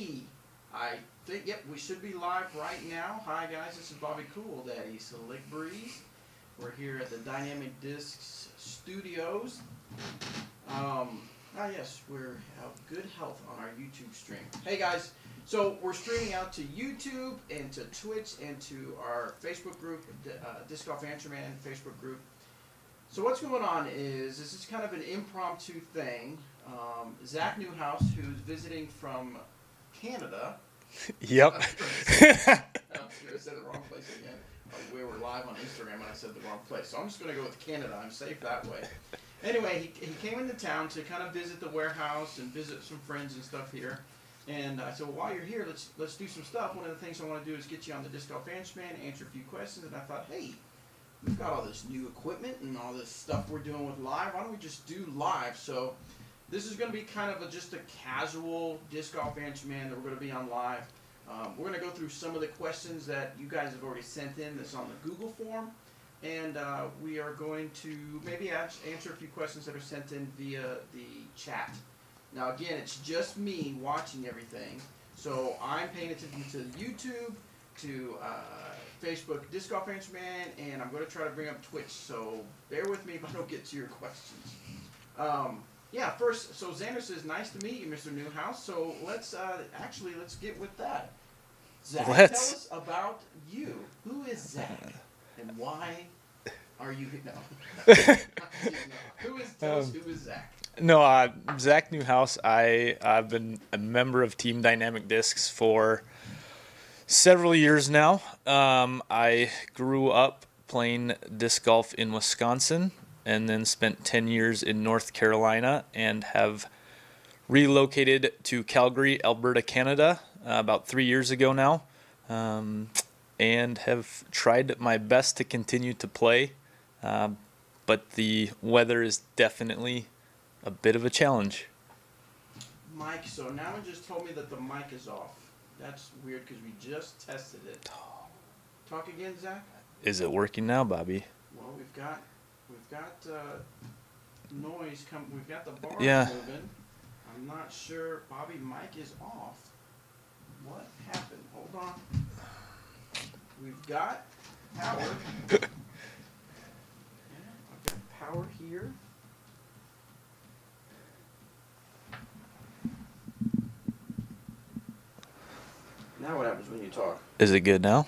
Hey, I think, yep, we should be live right now. Hi guys, this is Bobby Cool Daddy Slick Breeze. We're here at the Dynamic Discs Studios. Yes, we're have good health on our YouTube stream. Hey guys, so we're streaming out to YouTube and to Twitch and to our Facebook group, Disc Golf Answer Man Facebook group. So what's going on is, this is kind of an impromptu thing. Zach Newhouse, who's visiting from Canada. Yep. I said the wrong place again. We were live on Instagram and I said the wrong place. So I'm just going to go with Canada. I'm safe that way. Anyway, he came into town to kind of visit the warehouse and visit some friends and stuff here. And I said, well, while you're here, let's do some stuff. One of the things I want to do is get you on the Disc Golf Answer Man, answer a few questions. And I thought, hey, we've got all this new equipment and all this stuff we're doing with live. Why don't we just do live? So this is going to be kind of just a casual Disc Golf Answer Man that we're going to be on live. We're going to go through some of the questions that you guys have already sent in that's on the Google form. And we are going to maybe answer a few questions that are sent in via the chat. Now again, it's just me watching everything. So I'm paying attention to YouTube, to Facebook Disc Golf Answer Man, and I'm going to try to bring up Twitch. So bear with me if I don't get to your questions. Yeah, first, so Xander says, nice to meet you, Mr. Newhouse. So let's get with that. Zach, tell us about you. Who is Zach, and why are you here? No. Tell us who is Zach? No, Zach Newhouse. I've been a member of Team Dynamic Discs for several years now. I grew up playing disc golf in Wisconsin and then spent 10 years in North Carolina and have relocated to Calgary, Alberta, Canada about 3 years ago now, and have tried my best to continue to play, but the weather is definitely a bit of a challenge. Mike, so now it just told me that the mic is off. That's weird because we just tested it. Talk again, Zach? Is it working now, Bobby? Well, we've got noise coming. We've got the bar moving. I'm not sure. Bobby, mic is off. What happened? Hold on. We've got power. Yeah, I've got power here. Now what happens when you talk? Is it good now?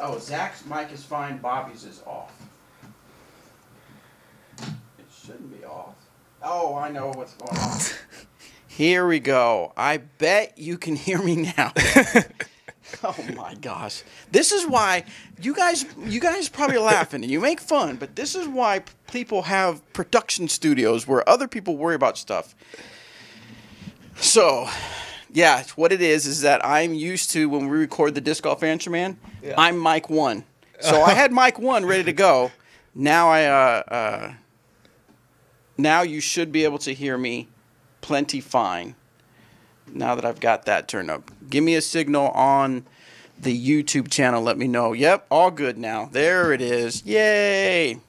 Oh, Zach's mic is fine. Bobby's is off. It shouldn't be off. Oh, I know what's going on. Here we go. I bet you can hear me now. Oh my gosh. This is why you guys probably are laughing and you make fun, but this is why people have production studios where other people worry about stuff. So, yeah, what it is that I'm used to when we record the Disc Golf Answer Man, I'm mic 1. So I had mic 1 ready to go. Now now you should be able to hear me plenty fine now that I've got that turned up. Give me a signal on the YouTube channel. Let me know. Yep, all good now. There it is. Yay.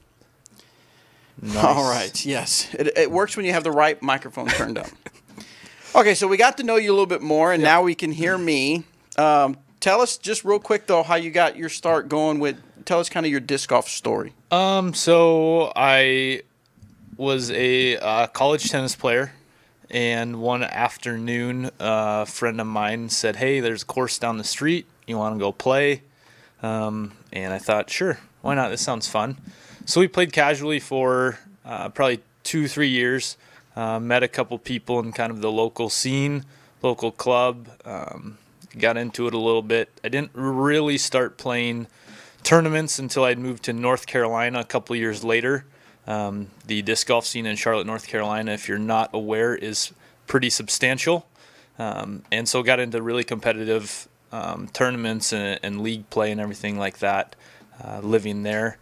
Nice. All right, yes. It works when you have the right microphone turned up. Okay, so we got to know you a little bit more, and now we can hear me. Tell us just real quick, though, how you got your start going with, tell us kind of your disc golf story. So I was a college tennis player, and one afternoon, a friend of mine said, hey, there's a course down the street. You want to go play? And I thought, sure, why not? This sounds fun. So we played casually for probably 2-3 years. Met a couple people in kind of the local scene, local club, got into it a little bit. I didn't really start playing tournaments until I'd moved to North Carolina a couple years later. The disc golf scene in Charlotte, North Carolina, if you're not aware, is pretty substantial. And so got into really competitive tournaments and league play and everything like that, living there.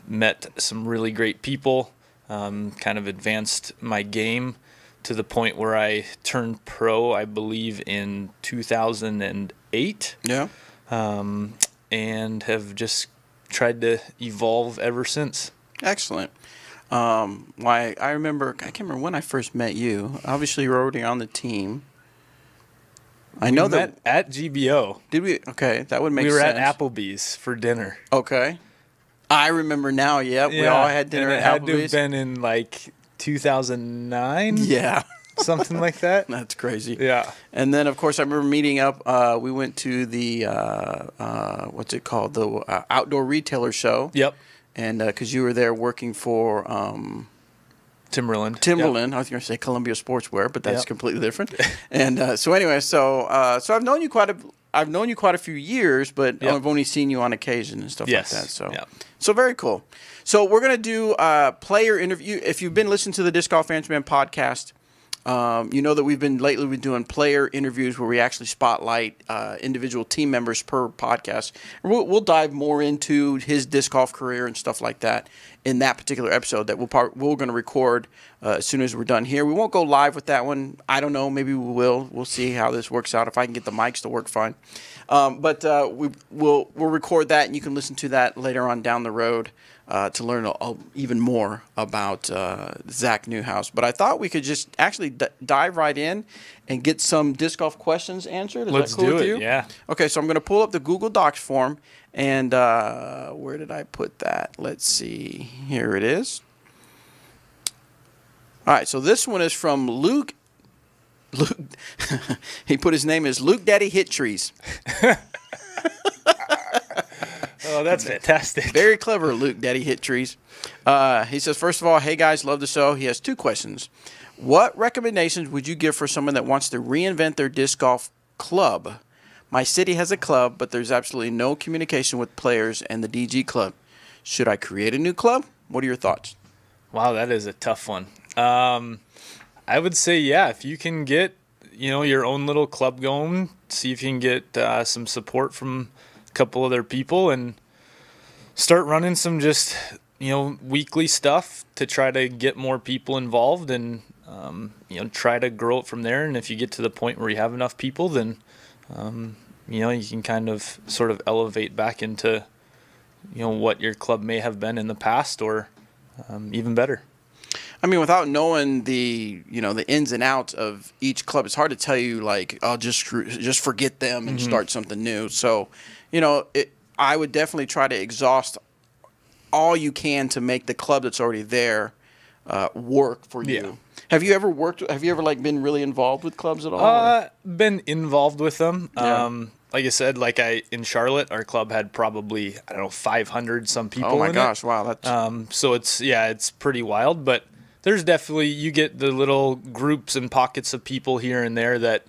Met some really great people. Kind of advanced my game to the point where I turned pro, I believe, in 2008. Yeah. And have just tried to evolve ever since. Excellent. Why I remember, I can't remember when I first met you. Obviously, you were already on the team. I know that at GBO. Did we? Okay, that would make sense. We were at Applebee's for dinner. Okay, I remember now. Yep, we all had dinner and at it had Applebee's. to have been in like 2009. Yeah. Something like that. That's crazy. Yeah. And then, of course, I remember meeting up. We went to the, what's it called? The outdoor retailer show. Yep. And because you were there working for Timberland. Yep. I was going to say Columbia Sportswear, but that's completely different. And so anyway, so I've known you quite a few years, but I've only seen you on occasion and stuff like that. So very cool. So we're going to do a player interview. If you've been listening to the Disc Golf Fantasy podcast, you know that we've been doing player interviews where we actually spotlight individual team members per podcast. We'll dive more into his disc golf career and stuff like that in that particular episode that we're going to record as soon as we're done here. We won't go live with that one. I don't know. Maybe we will. We'll see how this works out. If I can get the mics to work fine. But we'll record that, and you can listen to that later on down the road. To learn even more about Zach Newhouse. But I thought we could just actually dive right in and get some disc golf questions answered. Let's do it, yeah. Okay, so I'm going to pull up the Google Docs form. And where did I put that? Let's see. Here it is. All right, so this one is from Luke. He put his name as Luke Daddy Hit Trees. Oh, that's fantastic. Very clever, Luke Daddy Hit Trees. He says, first of all, hey, guys, love the show. He has two questions. What recommendations would you give for someone that wants to reinvent their disc golf club? My city has a club, but there's absolutely no communication with players and the DG club. Should I create a new club? What are your thoughts? Wow, that is a tough one. I would say, if you can get, your own little club going, see if you can get some support from couple other people and start running some just weekly stuff to try to get more people involved and try to grow it from there. And if you get to the point where you have enough people, then you can kind of sort of elevate back into what your club may have been in the past or even better. I mean, without knowing the the ins and outs of each club, it's hard to tell you like, oh, just forget them and start something new. So, I would definitely try to exhaust all you can to make the club that's already there work for you. Yeah. Have you ever been really involved with clubs at all? Been involved with them. Yeah. Like I said, in Charlotte, our club had probably 500 some people. Oh my gosh! Wow, that's so it's pretty wild. But there's definitely you get the little groups and pockets of people here and there that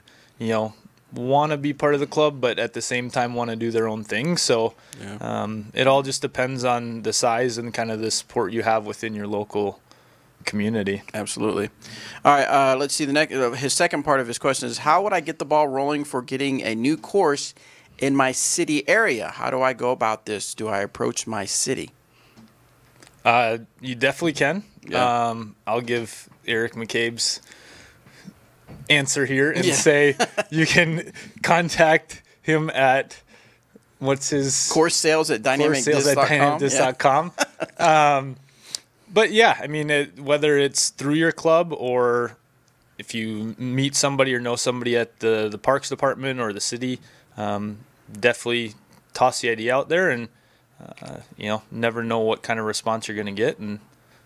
want to be part of the club, but at the same time want to do their own thing. So it all just depends on the size and kind of the support you have within your local community. Absolutely. All right, let's see. His second part of his question is, how would I get the ball rolling for getting a new course in my city area? How do I go about this? Do I approach my city? You definitely can. Yeah. I'll give Eric McCabe's answer here and say you can contact him at what's his course sales at dynamicdisc.com. But I mean, whether it's through your club or if you meet somebody or know somebody at the parks department or the city, definitely toss the idea out there and never know what kind of response you're going to get, and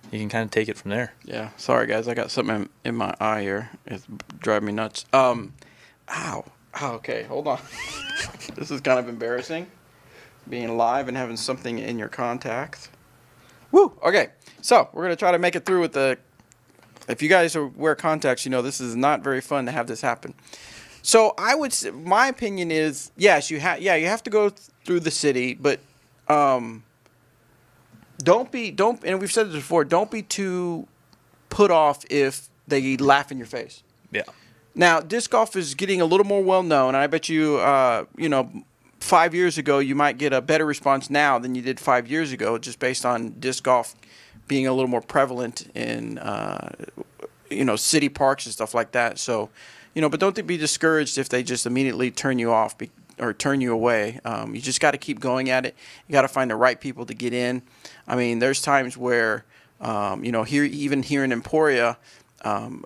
you can kind of take it from there. Yeah. Sorry, guys. I got something in my eye here. It's driving me nuts. Ow. Okay. Hold on. This is kind of embarrassing. Being live and having something in your contacts. Woo. Okay. So we're going to try to make it through with the... If you guys wear contacts, this is not very fun to have this happen. So I would say, my opinion is, yes, you have to go through the city, but... Don't and we've said this before, don't be too put off if they laugh in your face. Yeah. Now, disc golf is getting a little more well known, and I bet you 5 years ago you might get a better response now than you did 5 years ago, just based on disc golf being a little more prevalent in city parks and stuff like that. So, but don't be discouraged if they just immediately turn you off or turn you away. You just got to keep going at it. You got to find the right people to get in. I mean, there's times where Even here in Emporia,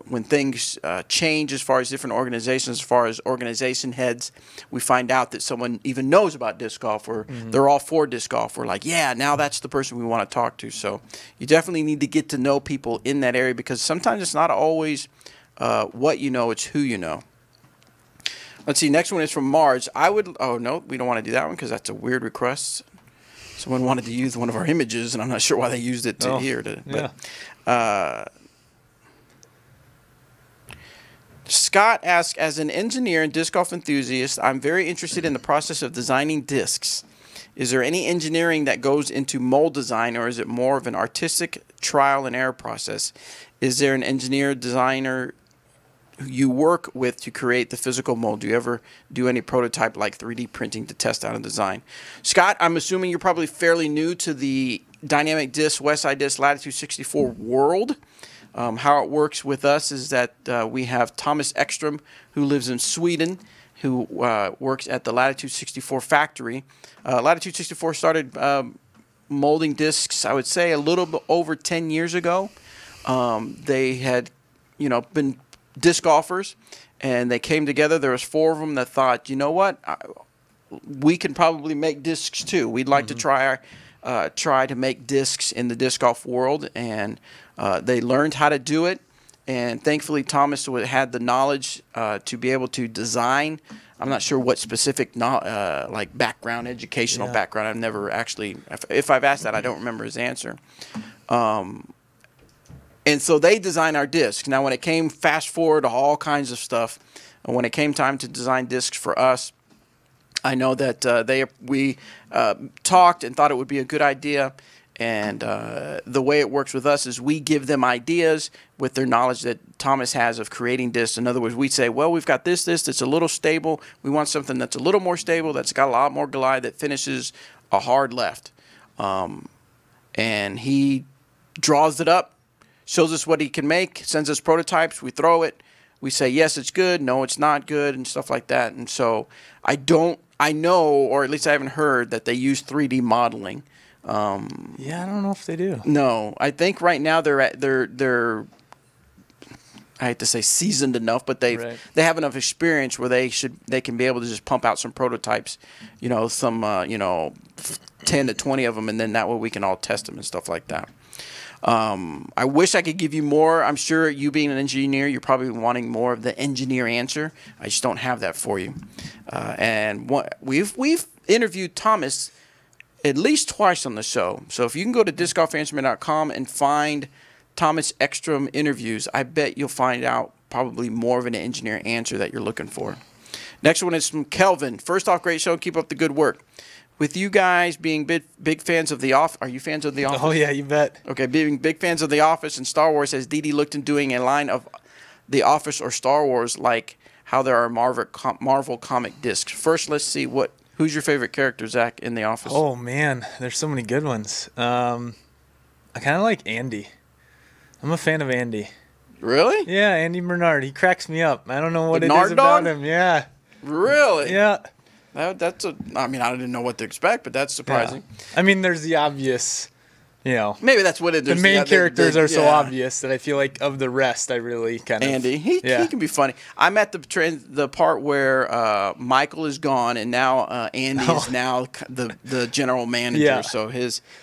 when things change as far as different organizations, as far as organization heads, we find out that someone even knows about disc golf, or they're all for disc golf. We're like, yeah, now that's the person we want to talk to. So you definitely need to get to know people in that area, because sometimes it's not always what you know, it's who you know. Let's see. Next one is from Marge. Oh, no, we don't want to do that one because that's a weird request. Someone wanted to use one of our images, and I'm not sure why they used it here. Scott asks, as an engineer and disc golf enthusiast, I'm very interested in the process of designing discs. Is there any engineering that goes into mold design, or is it more of an artistic trial and error process? Is there an engineer, designer you work with to create the physical mold? Do you ever do any prototype like 3D printing to test out a design? Scott, I'm assuming you're probably fairly new to the Dynamic Disc, Westside Disc, Latitude 64 world. How it works with us is that we have Thomas Ekstrom, who lives in Sweden, who works at the Latitude 64 factory. Latitude 64 started molding discs, I would say, a little bit over 10 years ago. They had, been disc golfers, and they came together. There was 4 of them that thought, you know what, we can probably make discs too. We'd like to try to make discs in the disc golf world, and they learned how to do it. And thankfully, Thomas had the knowledge to be able to design. I'm not sure what specific like background, educational background. I've never actually, if I've asked that, I don't remember his answer. And so they design our discs. Now, when it came fast forward to all kinds of stuff, and when it came time to design discs for us, I know that we talked and thought it would be a good idea. And the way it works with us is we give them ideas with their knowledge that Thomas has of creating discs. In other words, we say, well, we've got this that's a little stable. We want something that's a little more stable, that's got a lot more glide, that finishes a hard left. And he draws it up, shows us what he can make, sends us prototypes. We throw it. We say, yes, it's good. No, it's not good, and stuff like that. And so I know, or at least I haven't heard, that they use 3D modeling. I don't know if they do. No, I think right now they're I hate to say seasoned enough, but they have enough experience where they can be able to just pump out some prototypes, some 10 to 20 of them, and then that way we can all test them and stuff like that. I wish I could give you more. I'm sure you being an engineer, you're probably wanting more of the engineer answer. I just don't have that for you. And we've interviewed Thomas at least twice on the show. So if you can go to discgolfinstrument.com and find Thomas Ekstrom interviews, I bet you'll find out probably more of an engineer answer that you're looking for. Next one is from Kelvin. First off, great show. Keep up the good work. With you guys being big fans of The Office, are you fans of The Office? Oh, yeah, you bet. Okay, being big fans of The Office and Star Wars, has Dee Dee looked into doing a line of The Office or Star Wars like how there are Marvel comic discs? First, let's see who's your favorite character, Zach, in The Office? Oh, man, there's so many good ones. I kind of like Andy. I'm a fan of Andy. Really? Yeah, Andy Bernard. He cracks me up. I don't know what it is about him. Yeah. Really? Yeah. I didn't know what to expect, but that's surprising. Yeah. I mean, there's the obvious, Maybe that's what it is. The main characters are so obvious that I feel like of the rest, I really kind of... Andy, he can be funny. I'm at the part where Michael is gone, and now Andy is now the general manager. Yeah. So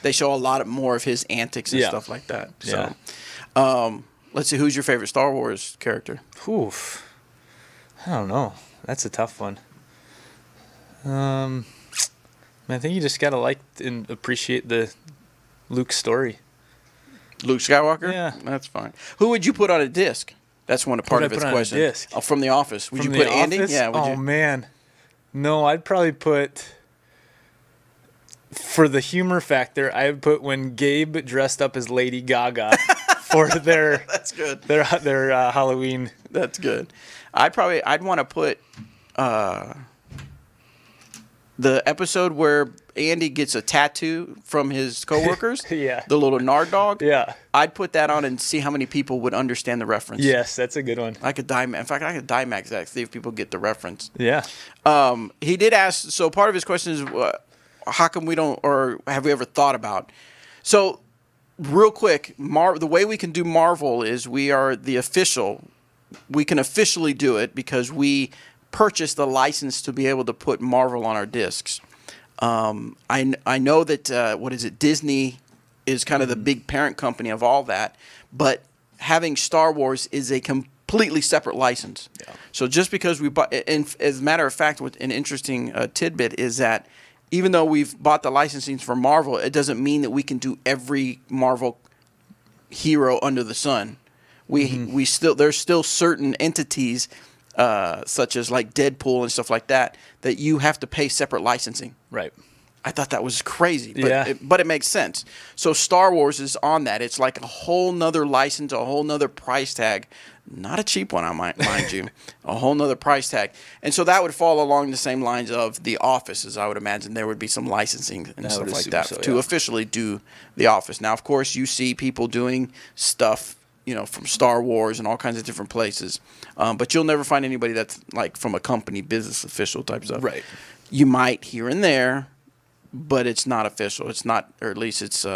they show a lot more of his antics and stuff like that. So, let's see, who's your favorite Star Wars character? Oof. I don't know. That's a tough one. I think you just gotta like and appreciate the Luke story. Luke Skywalker? Yeah, that's fine. Who would you put on a disc? That's part of its question. Disc? Oh, from The Office. Would you put Andy? Yeah. Man, no. I'd probably put, for the humor factor, I would put when Gabe dressed up as Lady Gaga for their that's good. Their Halloween. That's good. I'd want to put. The episode where Andy gets a tattoo from his coworkers, yeah, the little Nard dog, yeah, I'd put that on and see how many people would understand the reference. Yes, that's a good one. In fact, I could Dimax that, see if people get the reference. Yeah. He did ask. So part of his question is, how come we don't, or have we ever thought about? So real quick, the way we can do Marvel is we are the official. We can officially do it because we purchased the license to be able to put Marvel on our discs. I know that Disney is kind of the big parent company of all that, but having Star Wars is a completely separate license. Yeah. So just because we bought, and as a matter of fact, an interesting tidbit is that even though we've bought the licensing for Marvel, it doesn't mean that we can do every Marvel hero under the sun. There's still certain entities, such as like Deadpool and stuff like that you have to pay separate licensing. Right. I thought that was crazy, but it makes sense. So Star Wars is on that. It's like a whole nother license, a whole nother price tag. Not a cheap one, mind you. A whole nother price tag. And so that would fall along the same lines of The Office, as I would imagine. There would be some licensing and stuff like that to officially do The Office. Now, of course, you see people doing stuff, from Star Wars and all kinds of different places. But you'll never find anybody that's like from a company, business official type stuff. Right. You might here and there, but it's not official. It's not, or at least it's,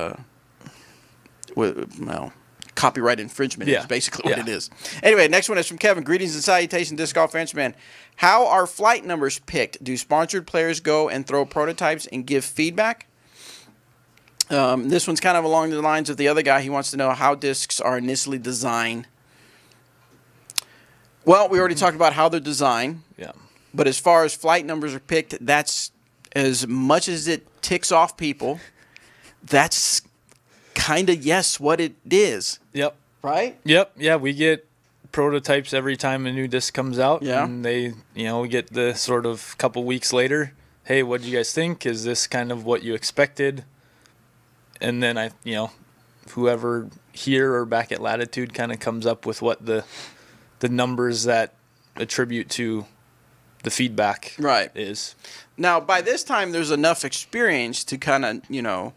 copyright infringement is basically what it is. Anyway, next one is from Kevin. Greetings and salutations, Disc Golf Fans, man. How are flight numbers picked? Do sponsored players go and throw prototypes and give feedback? This one's kind of along the lines of the other guy. He wants to know how discs are initially designed. Well, we already talked about how they're designed. Yeah. But as far as flight numbers are picked, that's as much as it ticks off people. That's kind of what it is. Yep. Right? Yep. Yeah, we get prototypes every time a new disc comes out. Yeah. And we get the sort of couple weeks later, hey, what do you guys think? Is this kind of what you expected? And then whoever here or back at Latitude kind of comes up with what the numbers that attribute to the feedback is. Now, by this time, there's enough experience to kind of,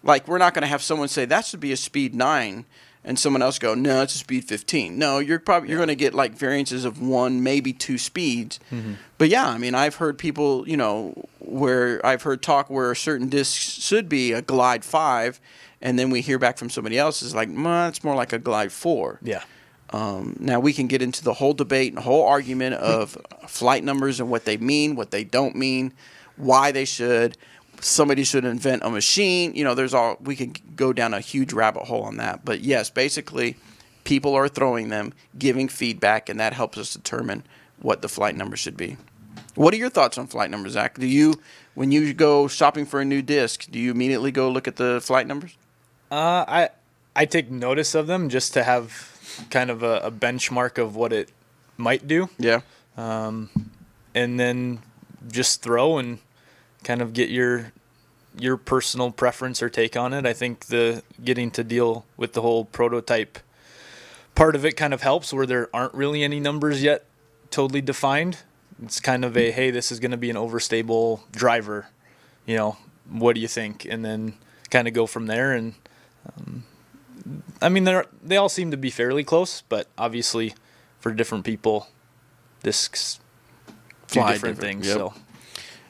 like we're not going to have someone say that should be a speed 9 and someone else go, no, it's a speed 15. No, you're going to get like variances of 1, maybe 2 speeds. Mm-hmm. But yeah, I mean, I've heard people, where I've heard talk where certain discs should be a glide 5, and then we hear back from somebody else is like, it's more like a glide 4. Yeah. Now we can get into the whole debate and the whole argument of flight numbers and what they mean, what they don't mean, why they should. Somebody should invent a machine. We can go down a huge rabbit hole on that. But yes, basically, people are throwing them, giving feedback, and that helps us determine what the flight number should be. What are your thoughts on flight numbers, Zach? When you go shopping for a new disc, do you immediately go look at the flight numbers? I take notice of them just to have kind of a benchmark of what it might do. Yeah. And then just throw and kind of get your personal preference or take on it. I think getting to deal with the whole prototype part of it kind of helps where there aren't really any numbers yet totally defined. It's kind of hey, this is going to be an overstable driver. What do you think? And then kind of go from there. And I mean, they all seem to be fairly close, but obviously for different people, discs do different things. Yep. So.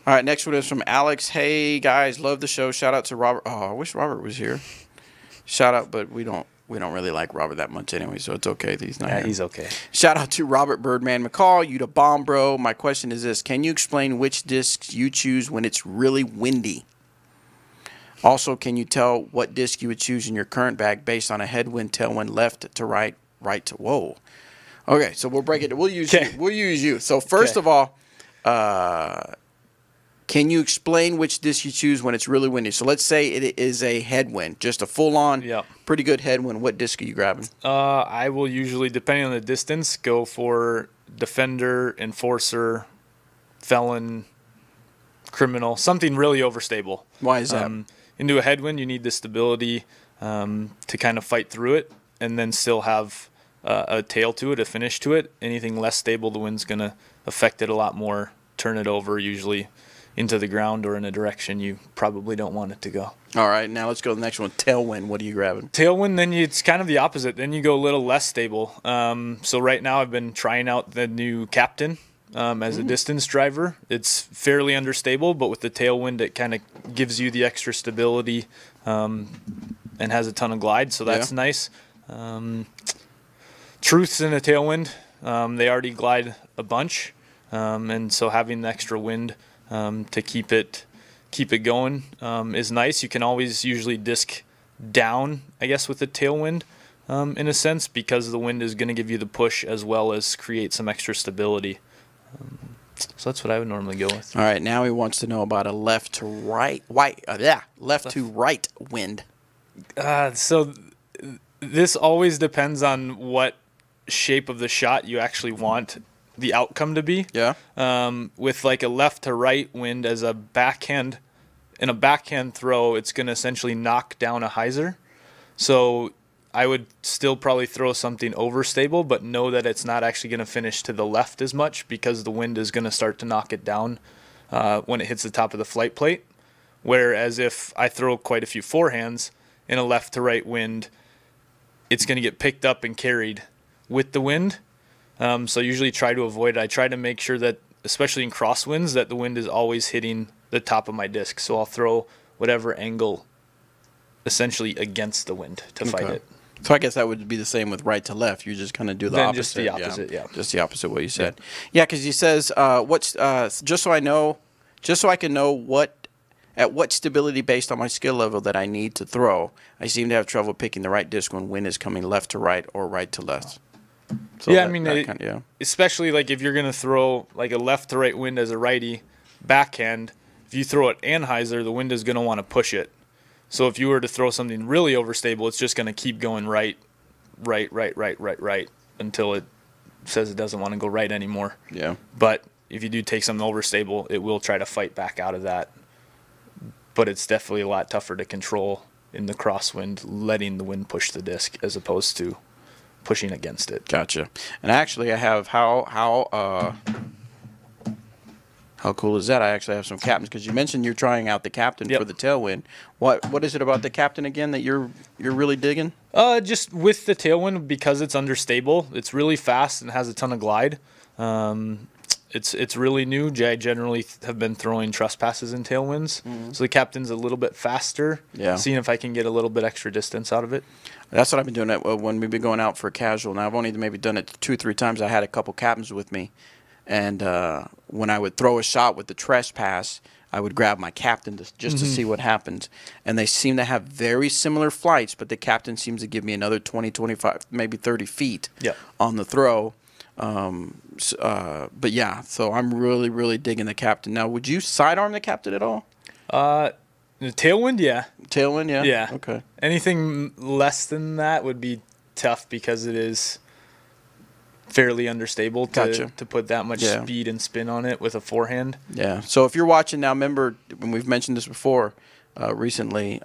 All right, next one is from Alex. Hey guys, love the show. Shout out to Robert. Oh, I wish Robert was here. Shout out, but we don't really like Robert that much anyway, so it's okay that he's not here. He's okay. Shout out to Robert Birdman McCall. You the bomb, bro. My question is this: can you explain which discs you choose when it's really windy? Also, can you tell what disc you would choose in your current bag based on a headwind, tailwind, left to right, right to whoa? Okay, so we'll break it. We'll use you. We'll use you. So first of all, can you explain which disc you choose when it's really windy? So let's say it is a headwind, just a full-on, pretty good headwind. What disc are you grabbing? I will usually, depending on the distance, go for Defender, Enforcer, Felon, Criminal, something really overstable. Why is that? Into a headwind, you need the stability to kind of fight through it and then still have a tail to it, a finish to it. Anything less stable, the wind's going to affect it a lot more, turn it over usually into the ground or in a direction you probably don't want it to go. All right, now let's go to the next one. Tailwind, what are you grabbing? Tailwind, then it's kind of the opposite. Then you go a little less stable. So right now I've been trying out the new Captain as a distance driver. It's fairly understable, but with the tailwind it kind of gives you the extra stability. and has a ton of glide, so that's nice. Truth's in a tailwind. They already glide a bunch, and so having the extra wind to keep it going is nice. You can always usually disc down, I guess, with the tailwind in a sense, because the wind is going to give you the push as well as create some extra stability. So that's what I would normally go with. All right, now he wants to know about a left to right wind. So this always depends on what shape of the shot you actually want the outcome to be. Yeah. With like a left to right wind as a backhand, in a backhand throw, it's going to essentially knock down a Heiser. So I would still probably throw something overstable, but know that it's not actually going to finish to the left as much because the wind is going to start to knock it down when it hits the top of the flight plate. Whereas if I throw quite a few forehands in a left to right wind, it's going to get picked up and carried with the wind. So I usually try to avoid it. I try to make sure that, especially in crosswinds, that the wind is always hitting the top of my disc. So I'll throw whatever angle essentially against the wind to fight it. So I guess that would be the same with right to left. You just kind of do the opposite. Just the opposite, yeah. Just the opposite of what you said. Yeah, because he says, just so I can know at what stability based on my skill level that I need to throw, I seem to have trouble picking the right disc when wind is coming left to right or right to left. So especially like if you're going to throw like a left to right wind as a righty backhand, if you throw it Heiser, the wind is going to want to push it. So if you were to throw something really overstable, it's just going to keep going right until it says it doesn't want to go right anymore. Yeah. But if you do take something overstable, it will try to fight back out of that. But it's definitely a lot tougher to control in the crosswind, letting the wind push the disc as opposed to pushing against it. Gotcha. And actually, I have how cool is that? I actually have some captains because you mentioned you're trying out the captain for the Tailwind. What is it about the captain again that you're really digging? Just with the Tailwind, because it's understable, it's really fast and has a ton of glide. It's really new. I generally have been throwing trespasses in Tailwinds, so the captain's a little bit faster. Yeah. Seeing if I can get a little bit extra distance out of it. That's what I've been doing when we've been going out for a casual. Now I've only maybe done it 2 or 3 times. I had a couple captains with me. And when I would throw a shot with the trespass, I would grab my captain just to see what happens. And they seem to have very similar flights, but the captain seems to give me another 20, 25, maybe 30 feet on the throw. But yeah, so I'm really, really digging the captain. Now, would you sidearm the captain at all? The Tailwind, yeah. Tailwind, yeah? Yeah. Okay. Anything less than that would be tough because it is fairly understable to put that much speed and spin on it with a forehand. Yeah. So if you're watching now, remember when we've mentioned this before recently,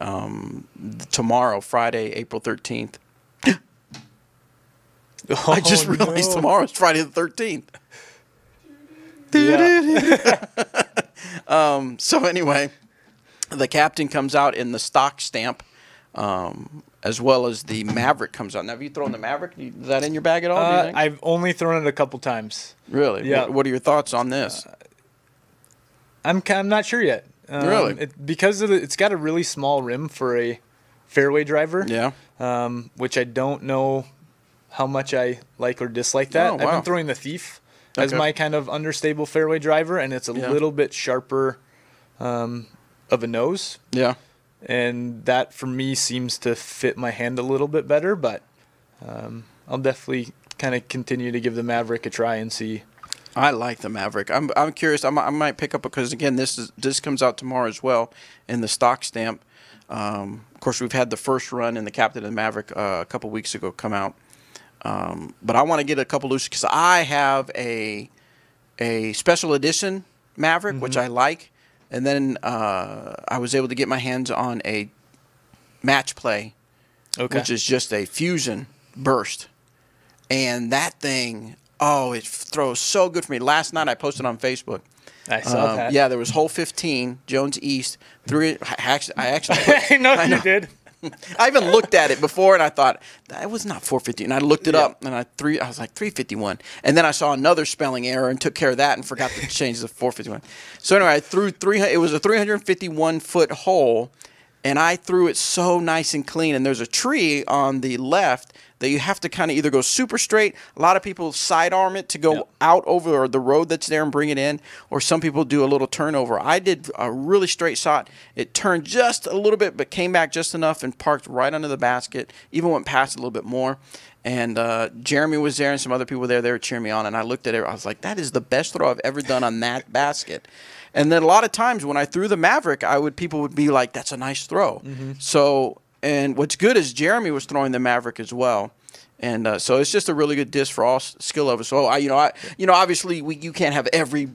tomorrow, Friday, April 13th. I just realized tomorrow is Friday the 13th. Yeah. So anyway, the captain comes out in the stock stamp, as well as the Maverick comes out. Now, have you thrown the Maverick? Is that in your bag at all, do you think? I've only thrown it a couple times. Really? Yeah. What are your thoughts on this? I'm not sure yet. Really? Because it's got a really small rim for a fairway driver. Yeah. Which I don't know how much I like or dislike that. Oh, wow. I've been throwing the Thief as my kind of understable fairway driver, and it's a little bit sharper of a nose. Yeah. And that, for me, seems to fit my hand a little bit better, but I'll definitely kind of continue to give the Maverick a try and see. I like the Maverick. I'm curious. I might pick up because, again, this comes out tomorrow as well in the stock stamp. Of course, we've had the first run in the Captain of the Maverick a couple weeks ago come out. But I want to get a couple loose because I have a special edition Maverick, which I like. And then I was able to get my hands on a match play, which is just a fusion burst. And that thing, it throws so good for me. Last night I posted on Facebook. I saw that. Yeah, there was hole 15, Jones East. I actually I know you did. I even looked at it before, and I thought, that was not 450. And I looked it up, and I was like, 351. And then I saw another spelling error and took care of that and forgot to change the 451. So anyway, I threw it was a 351-foot hole, and I threw it so nice and clean. And there's a tree on the left that you have to kind of either go super straight. A lot of people sidearm it to go out over the road that's there and bring it in, or some people do a little turnover. I did a really straight shot. It turned just a little bit, but came back just enough and parked right under the basket, even went past a little bit more. And Jeremy was there and some other people were there. They were cheering me on, and I looked at it. I was like, that is the best throw I've ever done on that basket. And then a lot of times when I threw the Maverick, people would be like, that's a nice throw. So, and what's good is Jeremy was throwing the Maverick as well. And so it's just a really good disc for all skill levels. So obviously you can't have every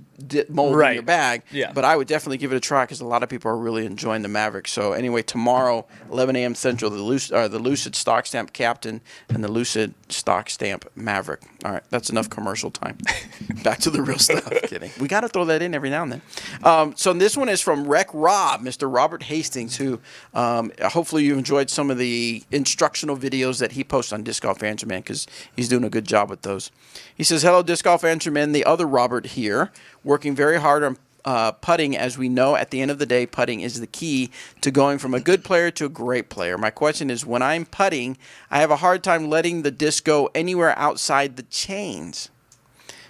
mold in your bag, but I would definitely give it a try because a lot of people are really enjoying the Maverick. So anyway, tomorrow, 11 a.m. Central, the Lucid Stock Stamp Captain and the Lucid Stock Stamp Maverick. All right, that's enough commercial time. Back to the real stuff. Kidding. We got to throw that in every now and then. So this one is from Rec Rob, Mr. Robert Hastings, who hopefully you enjoyed some of the instructional videos that he posts on Disc Golf Answer Man, because he's doing a good job with those. He says, hello, Disc Golf Answer Man, the other Robert here, working very hard on putting. As we know, at the end of the day, putting is the key to going from a good player to a great player. My question is, when I'm putting, I have a hard time letting the disc go anywhere outside the chains.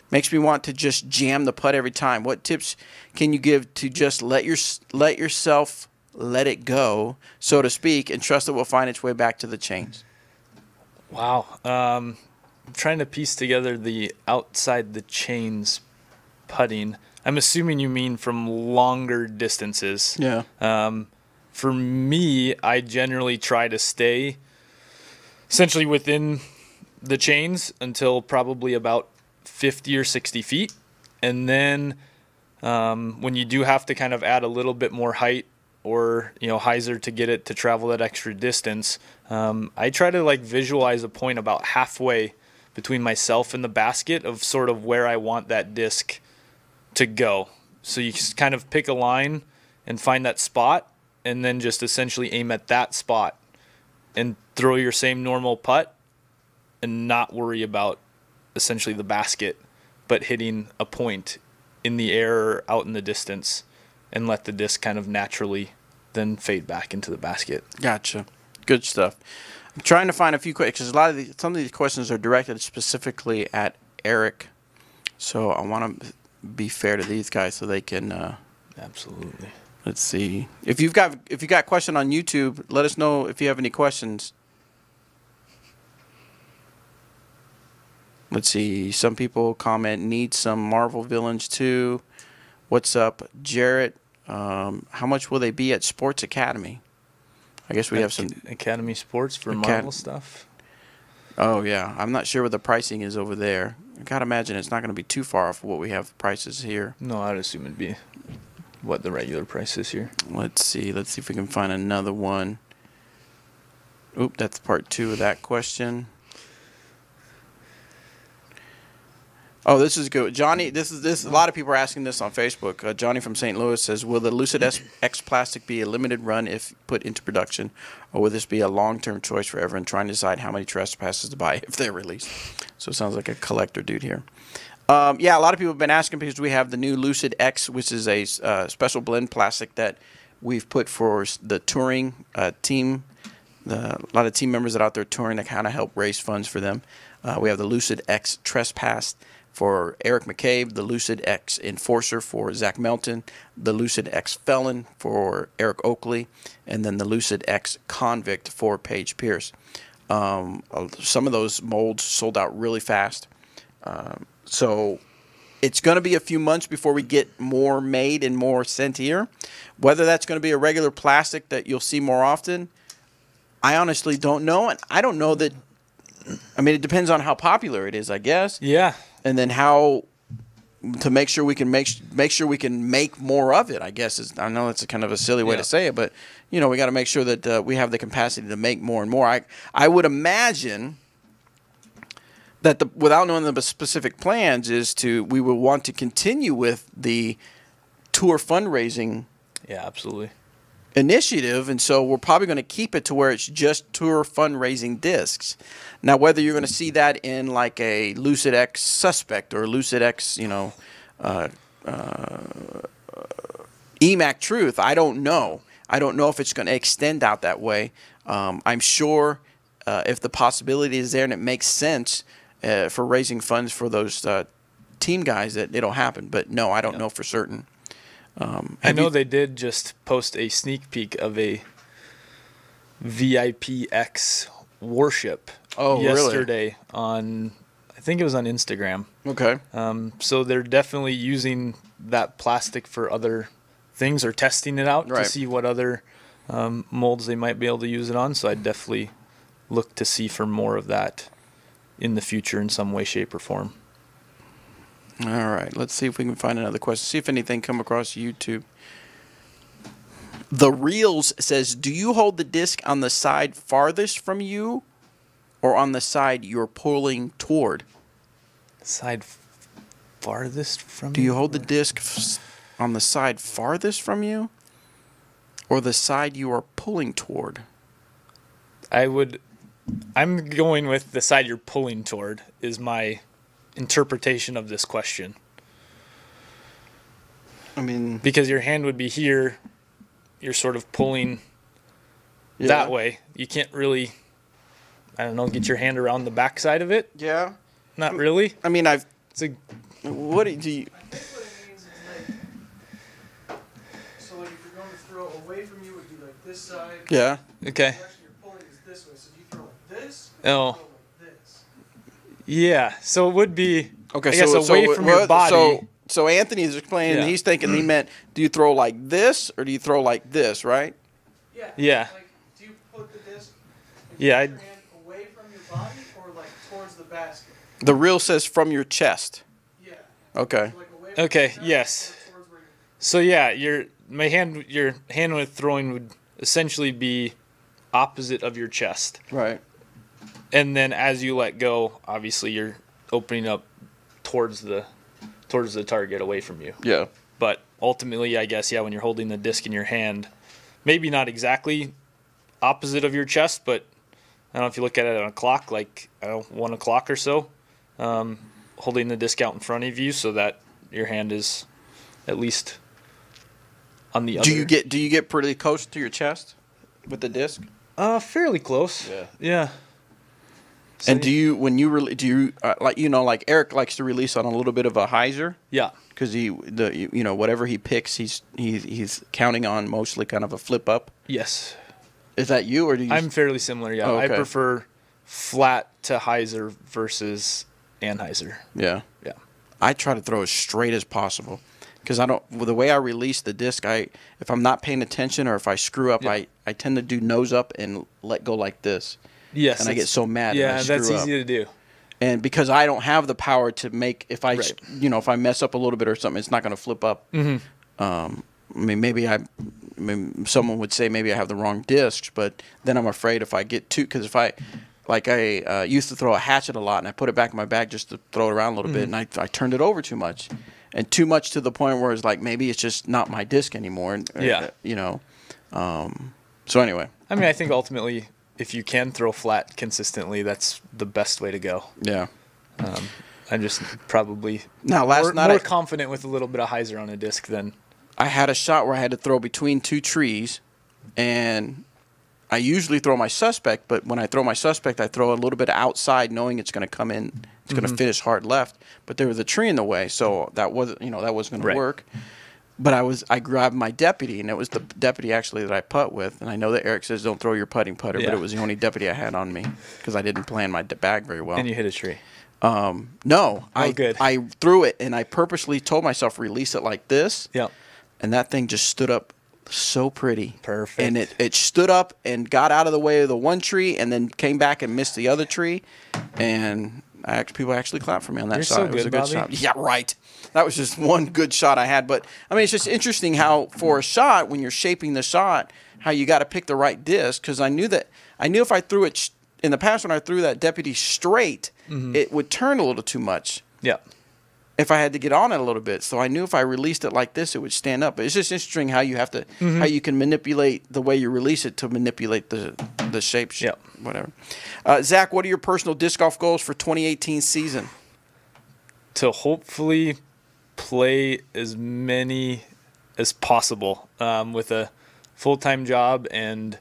Makes me want to just jam the putt every time. What tips can you give to just let yourself let it go, so to speak, and trust it will find its way back to the chains? Wow. I'm trying to piece together the outside the chains putting. I'm assuming you mean from longer distances. Yeah. For me, I generally try to stay essentially within the chains until probably about 50 or 60 feet. And then when you do have to kind of add a little bit more height or, Heiser to get it to travel that extra distance, I try to visualize a point about halfway between myself and the basket of sort of where I want that disc to go. So you just kind of pick a line and find that spot and then just essentially aim at that spot and throw your same normal putt and not worry about essentially the basket, but hitting a point in the air or out in the distance and let the disc kind of naturally then fade back into the basket. Gotcha. Good stuff. I'm trying to find a few questions because some of these questions are directed specifically at Eric. So I want to be fair to these guys so they can. Absolutely. Let's see. If you got a question on YouTube, let us know if you have any questions. Let's see. Some people comment, need some Marvel villains too. What's up, Jarrett? How much will they be at Sports Academy? I guess we have some Academy Sports for Marvel stuff. Oh yeah, I'm not sure what the pricing is over there. I gotta imagine it's not going to be too far off what we have prices here. No, I'd assume it'd be what the regular price is here. Let's see if we can find another one. Oop, that's part 2 of that question. Oh, this is good. Johnny, this a lot of people are asking this on Facebook. Johnny from St. Louis says, will the Lucid X Plastic be a limited run if put into production, or will this be a long-term choice for everyone trying to decide how many Trespasses to buy if they're released? So it sounds like a collector dude here. Yeah, a lot of people have been asking because we have the new Lucid X, which is a special blend plastic that we've put for the touring team. A lot of team members that are out there touring that kind of help raise funds for them. We have the Lucid X Trespass for Eric McCabe, the Lucid X Enforcer for Zach Melton, the Lucid X Felon for Eric Oakley, and then the Lucid X Convict for Paige Pierce. Some of those molds sold out really fast. So it's going to be a few months before we get more made and more sent here. Whether that's going to be a regular plastic that you'll see more often, I honestly don't know. And I don't know that. I mean, it depends on how popular it is, I guess. Yeah. And then how to make sure we can make sure we can make more of it, I guess. I know it's a kind of a silly way to say it, but we got to make sure that we have the capacity to make more and more. I would imagine that without knowing the specific plans we will want to continue with the tour fundraising. Yeah, absolutely. Initiative, and so we're probably going to keep it to where it's just tour fundraising discs. Now, whether you're going to see that in like a Lucid X Suspect or Lucid X, EMAC Truth, I don't know. I don't know if it's going to extend out that way. I'm sure if the possibility is there and it makes sense for raising funds for those team guys, that it'll happen. But no, I don't know for certain. I know they did just post a sneak peek of a VIPX warship yesterday really? On, I think it was on Instagram. Okay. So they're definitely using that plastic for other things or testing it out to see what other molds they might be able to use it on. So I'd definitely look to see for more of that in the future in some way, shape, or form. All right, let's see if we can find another question. See if anything come across YouTube. The Reels says, do you hold the disc on the side farthest from you or on the side you're pulling toward? Side farthest from you? Do you hold the disc on the side farthest from you or the side you are pulling toward? I'm going with the side you're pulling toward is my interpretation of this question. I mean, because your hand would be here, you're sort of pulling that way. You can't really, I don't know, get your hand around the back side of it. Yeah. Not really. I mean, what do you? I think what it means is like, so like if you're going to throw away from you, it would be like this side. Yeah. Okay. You're pulling is this way, so do you throw like this? Oh. Or throw like this? Yeah. So it would be. Okay. I guess away from your body. So Anthony is explaining. He's thinking he meant, do you throw like this or do you throw like this? Right. Yeah. Yeah. Like, do you put the disc? Yeah. Your hand away from your body or like towards the basket? The reel says from your chest. Yeah. Okay. So like away from Okay. your chest Yes. or towards where So yeah, your hand with throwing would essentially be opposite of your chest. Right. And then as you let go, obviously you're opening up towards the target away from you. Yeah. But ultimately, I guess, when you're holding the disc in your hand, maybe not exactly opposite of your chest, but I don't know if you look at it on a clock, like 1 o'clock or so, holding the disc out in front of you so that your hand is at least on the other. Do you get pretty close to your chest with the disc? Fairly close. Yeah. So And like Eric likes to release on a little bit of a Heiser? Yeah. Because whatever he picks, he's counting on mostly kind of a flip up. Yes. Is that you or do you? I'm fairly similar. Yeah. Oh, okay. I prefer flat to Heiser versus Anheuser. Yeah. Yeah. I try to throw as straight as possible because the way I release the disc, if I'm not paying attention or if I screw up, I tend to do nose up and let go like this. Yes. And I get so mad. Yeah, that I that's easy to do. And because I don't have the power to make, if I mess up a little bit or something, it's not going to flip up. Mm-hmm. I mean, someone would say maybe I have the wrong discs, but then I'm afraid if I get too, because I used to throw a hatchet a lot and I put it back in my bag just to throw it around a little bit, and I turned it over too much, and too much to the point where it's like maybe it's just not my disc anymore. So anyway, I mean, I think ultimately, if you can throw flat consistently, that's the best way to go. Yeah. I'm just probably more confident with a little bit of Heiser on a disc than. I had a shot where I had to throw between two trees, and I usually throw my suspect, but when I throw my suspect, I throw a little bit outside, knowing it's going to come in, it's going to finish hard left. But there was a tree in the way, so that wasn't going to work. But I grabbed my deputy, and it was the deputy actually that I putt with. And I know that Eric says don't throw your putting putter, but it was the only deputy I had on me because I didn't plan my bag very well. And you hit a tree. No, good. I threw it, and I purposely told myself release it like this. Yep. And that thing just stood up so pretty. Perfect. And it stood up and got out of the way of the one tree and then came back and missed the other tree. And people actually clapped for me on that shot. So it was a good Bobby. shot. Yeah, right. That was just one good shot I had. But, I mean, it's just interesting how for a shot, when you're shaping the shot, how you got to pick the right disc. Because I knew if I threw it in the past when I threw that deputy straight, it would turn a little too much. Yeah. If I had to get on it a little bit. So I knew if I released it like this, it would stand up. But it's just interesting how you have to, how you can manipulate the way you release it to manipulate the shape, whatever. Zach, what are your personal disc golf goals for 2018 season? To hopefully play as many as possible with a full-time job and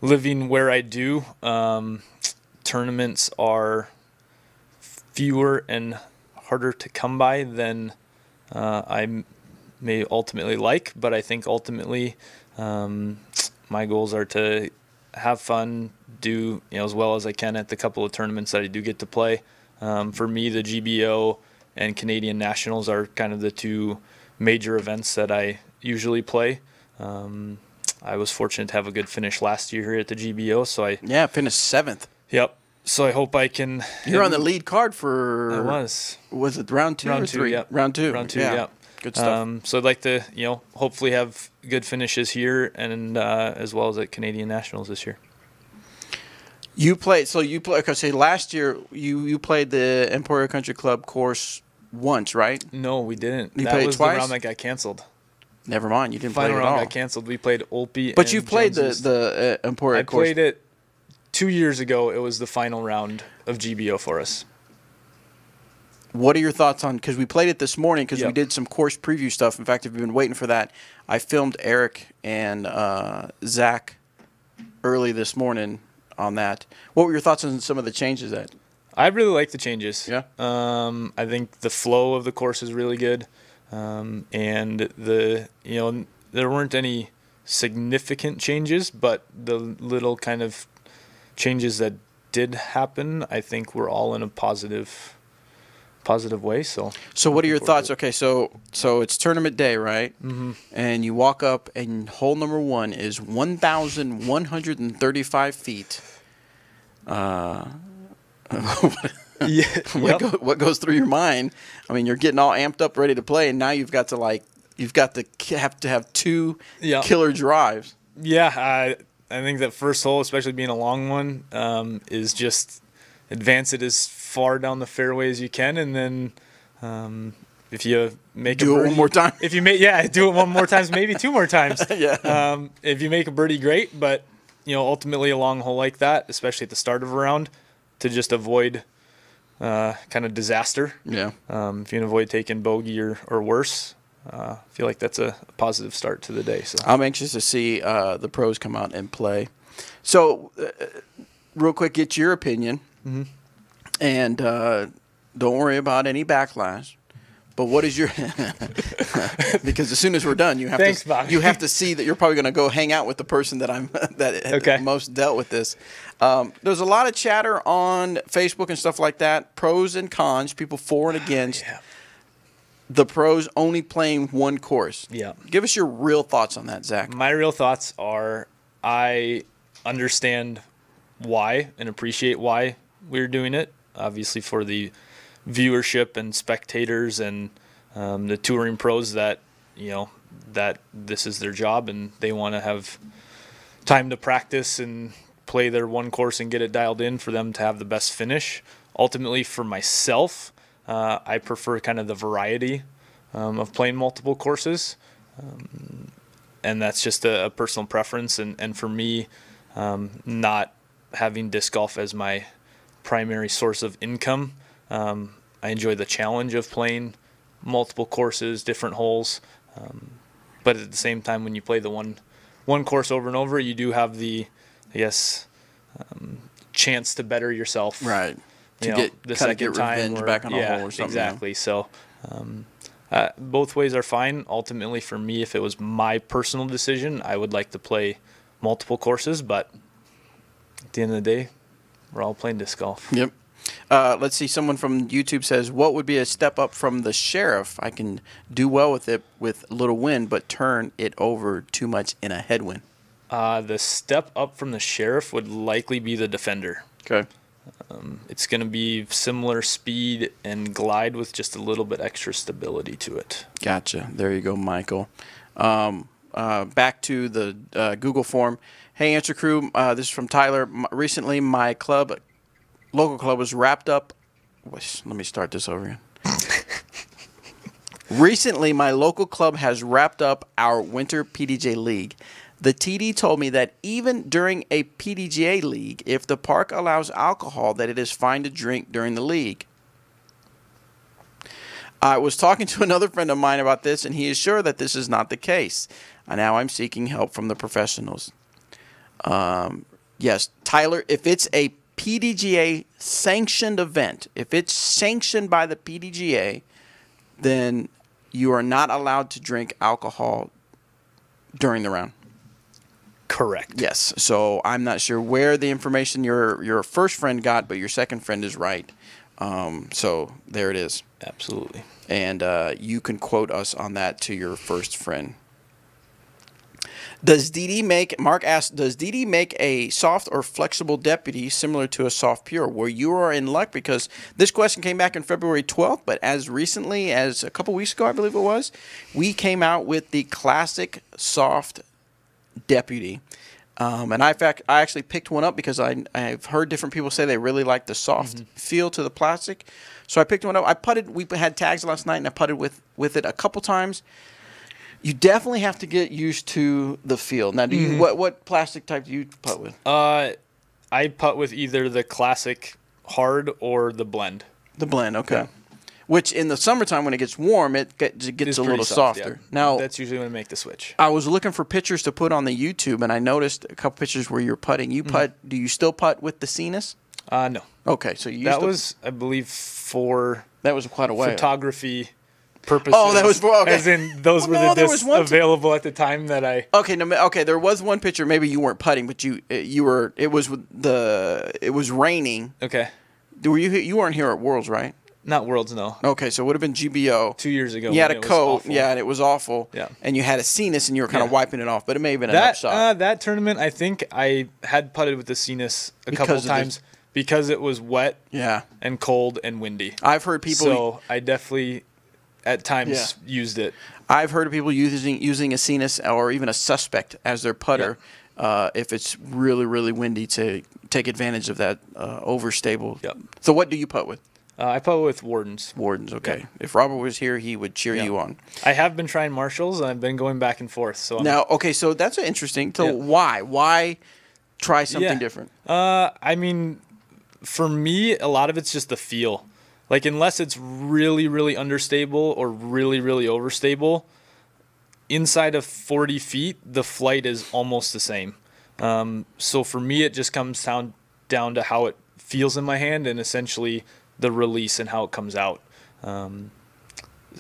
living where I do, tournaments are fewer and harder to come by than I may ultimately like. But I think ultimately my goals are to have fun, do as well as I can at the couple of tournaments that I do get to play. For me, the GBO and Canadian Nationals are kind of the two major events that I usually play. I was fortunate to have a good finish last year here at the GBO, so I finished 7th. Yep. So I hope I can. You're on the lead card for. I was. Was it round 2 or 3? Yep. Round 2. Round 2. Yeah. Good stuff. So I'd like to, hopefully have good finishes here and as well as at Canadian Nationals this year. Okay, so last year you played the Emporia Country Club course once, right? No, we didn't. You that played was twice? The round that got canceled. Never mind, you didn't play it at all. Final round got canceled. We played Olpe. But you played the Emporia course. I played it 2 years ago. It was the final round of GBO for us. What are your thoughts on, because we played it this morning because we did some course preview stuff. In fact, if you've been waiting for that, I filmed Eric and Zach early this morning on that. What were your thoughts on some of the changes that? I really like the changes. Yeah. I think the flow of the course is really good. And there weren't any significant changes, but the little kind of changes that did happen, I think were all in a positive way. So what are your thoughts? Okay, so it's tournament day, right? Mm-hmm. And you walk up, and hole number 1 is 1,135 feet. What goes through your mind? I mean, you're getting all amped up, ready to play, and now you've got to have 2 killer drives. Yeah, I think that first hole, especially being a long one, is just advance it as far down the fairway as you can, and then if you make do it one more time. If you do it one more time, maybe 2 more times. Yeah. If you make a birdie, great, but ultimately a long hole like that, especially at the start of a round, to just avoid kind of disaster. Yeah. If you can avoid taking bogey or worse, I feel like that's a positive start to the day. So I'm anxious to see the pros come out and play. So, real quick, get your opinion, and don't worry about any backlash. But what is your? Because as soon as we're done, you have to see that you're probably going to go hang out with the person that most dealt with this. There's a lot of chatter on Facebook and stuff like that. Pros and cons, people for and against. Yeah. The pros only playing one course. Yeah. Give us your real thoughts on that, Zach. My real thoughts are I understand why and appreciate why we're doing it. Obviously for the viewership and spectators and the touring pros that that this is their job and they want to have time to practice and play their one course and get it dialed in for them to have the best finish. Ultimately for myself, I prefer kind of the variety of playing multiple courses, and that's just a personal preference, and for me, not having disc golf as my primary source of income, I enjoy the challenge of playing multiple courses, different holes. But at the same time, when you play the one course over and over, you do have the, chance to better yourself. Right. To get the second time back on a hole or something. Exactly. So both ways are fine. Ultimately, for me, if it was my personal decision, I would like to play multiple courses. But at the end of the day, we're all playing disc golf. Yep. Let's see. Someone from YouTube says, what would be a step up from the Sheriff? I can do well with it with little wind, but turn it over too much in a headwind. The step up from the Sheriff would likely be the Defender. Okay. It's going to be similar speed and glide with just a little bit extra stability to it. Gotcha. There you go, Michael. Back to the Google form. Hey, Answer Crew. This is from Tyler. Recently, my local club was wrapped up. Let me start this over again. Recently, my local club has wrapped up our winter PDGA league. The TD told me that even during a PDGA league, if the park allows alcohol, that it is fine to drink during the league. I was talking to another friend of mine about this, and he is sure that this is not the case. Now I'm seeking help from the professionals. Yes, Tyler, if it's a PDGA sanctioned event, if it's sanctioned by the PDGA, then you are not allowed to drink alcohol during the round. Correct. Yes. So I'm not sure where the information your first friend got, but your second friend is right. So there it is. Absolutely. And you can quote us on that to your first friend. Mark asks, does DD make a soft or flexible deputy similar to a soft pure? Well, you are in luck because this question came back on February 12th, but as recently as a couple weeks ago, I believe it was, we came out with the classic soft deputy. And I actually picked one up because I've heard different people say they really like the soft feel to the plastic. So I picked one up. I putted. We had tags last night, and I putted with it a couple times. You definitely have to get used to the feel. Now, do you what plastic type do you putt with? I putt with either the classic hard or the blend. The blend, okay. Yeah. Which in the summertime when it gets warm, it gets a little softer. Yeah. Now that's usually when I make the switch. I was looking for pictures to put on the YouTube, and I noticed a couple pictures where you're putting. You putt. Do you still putt with the Cenis? No. Okay, so you that was, I believe, for that was quite a way photography purposes. Oh, that was for okay. As in those were the discs available at the time that I. Okay, no, okay. There was one picture. Maybe you weren't putting, but you were. It was raining. Okay. You weren't here at Worlds, right? Not Worlds, no. Okay, so it would have been GBO. 2 years ago. You had a coat, and it was awful. Yeah. And you had a Cenis, and you were kind of wiping it off, but it may have been an upshot. That tournament, I think I had putted with the Cenis a couple of times because it was wet and cold and windy. I've heard people... So I definitely, at times, used it. I've heard of people using a Cenis or even a Suspect as their putter if it's really, really windy to take advantage of that overstable. Yep. So what do you putt with? I putt with Wardens. Wardens, okay. Yeah. If Robert was here, he would cheer you on. I have been trying Marshalls, and I've been going back and forth. So so that's interesting. So why? Why try something different? I mean, for me, a lot of it's just the feel. Like, unless it's really, really understable or really, really overstable, inside of 40 feet, the flight is almost the same. So for me, it just comes down to how it feels in my hand and essentially the release and how it comes out.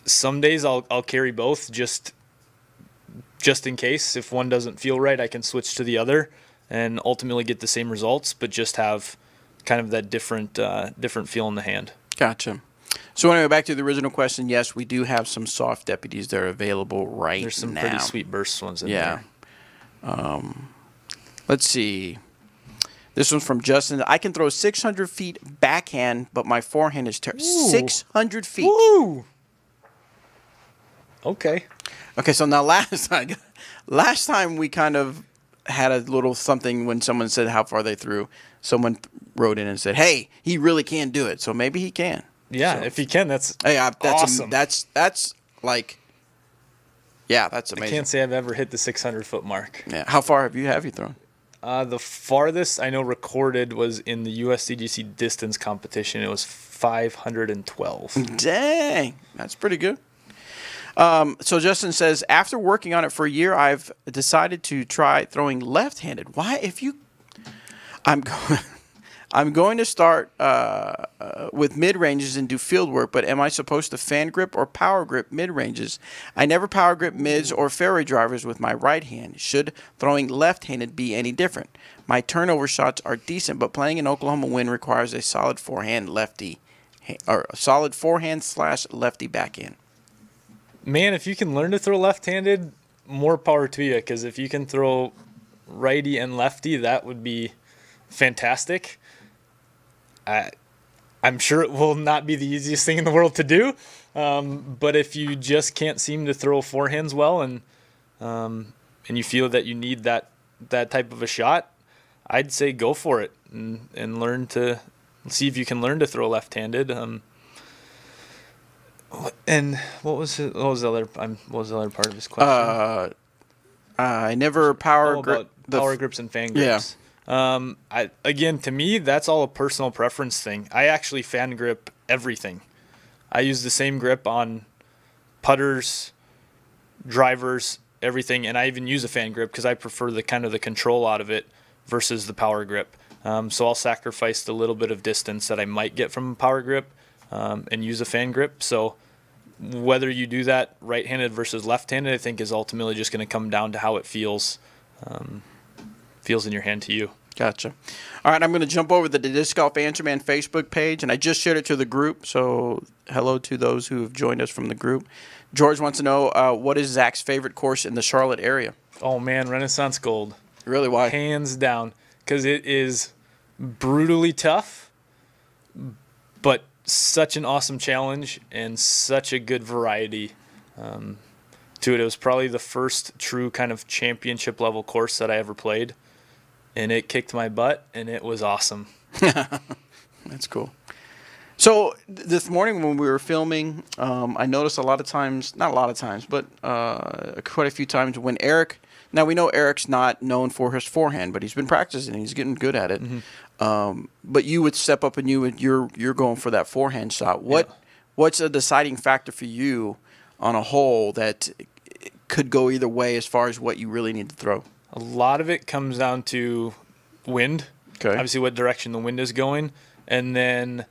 Some days I'll carry both just in case. If one doesn't feel right, I can switch to the other and ultimately get the same results, but just have kind of that different feel in the hand. Gotcha. So anyway, back to the original question. Yes, we do have some soft deputies that are available right now. There's some pretty sweet burst ones in there. Let's see. This one's from Justin. I can throw 600 feet backhand, but my forehand is terrible. 600 feet. Woo! Okay. Okay, so now last time we kind of had a little something when someone said how far they threw. Someone wrote in and said, hey, he really can do it. So maybe he can. Yeah, if he can, that's awesome. That's like, that's amazing. I can't say I've ever hit the 600-foot mark. Yeah. How far have you thrown? The farthest I know recorded was in the USDGC distance competition. It was 512. Dang, that's pretty good. So Justin says, after working on it for a year, I've decided to try throwing left-handed. Why? I'm going to start with mid-ranges and do field work, but am I supposed to fan grip or power grip mid-ranges? I never power grip mids or fairway drivers with my right hand. Should throwing left-handed be any different? My turnover shots are decent, but playing in Oklahoma wind requires a solid forehand lefty, or a solid forehand/lefty backhand. Man, if you can learn to throw left-handed, more power to you, because if you can throw righty and lefty, that would be fantastic. I'm sure it will not be the easiest thing in the world to do, but if you just can't seem to throw forehands well and you feel that you need that type of a shot, I'd say go for it and learn to see if you can learn to throw left-handed. And what was the other part of his question? I never power grips and fan grips. Yeah. To me, that's all a personal preference thing. I actually fan grip everything. I use the same grip on putters, drivers, everything, and I even use a fan grip because I prefer the kind of the control out of it versus the power grip. So I'll sacrifice the little bit of distance that I might get from a power grip and use a fan grip. So whether you do that right-handed versus left-handed, I think is ultimately just going to come down to how it feels in your hand to you. Gotcha. All right, I'm going to jump over to the Disc Golf Answer Man Facebook page, and I just shared it to the group, so hello to those who have joined us from the group. George wants to know, what is Zach's favorite course in the Charlotte area? Oh, man, Renaissance Gold. Really, why? Hands down, because it is brutally tough, but such an awesome challenge and such a good variety to it. It was probably the first true kind of championship-level course that I ever played. And it kicked my butt, and it was awesome. That's cool. So this morning when we were filming, I noticed a lot of times, not a lot of times, but quite a few times when Eric, now we know Eric's not known for his forehand, but he's been practicing and he's getting good at it. Mm-hmm. But you would step up and you're going for that forehand shot. What's a deciding factor for you on a hole that could go either way as far as what you really need to throw? A lot of it comes down to wind. Okay. Obviously what direction the wind is going, and then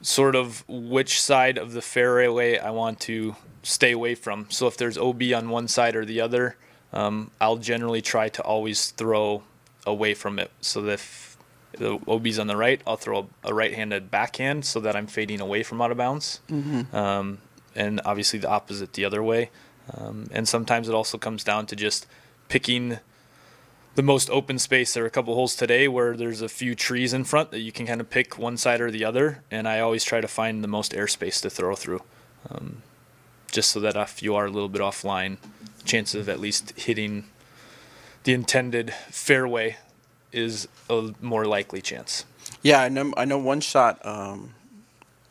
sort of which side of the fairway I want to stay away from. So if there's OB on one side or the other, I'll generally try to always throw away from it. So that if the OB's on the right, I'll throw a right-handed backhand so that I'm fading away from out of bounds. Mm-hmm. And obviously the opposite the other way. And sometimes it also comes down to just picking the most open space. There are a couple holes today where there's a few trees in front that you can kind of pick one side or the other, and I always try to find the most airspace to throw through, just so that if you are a little bit offline, chances of at least hitting the intended fairway is a more likely chance. Yeah, I know one shot.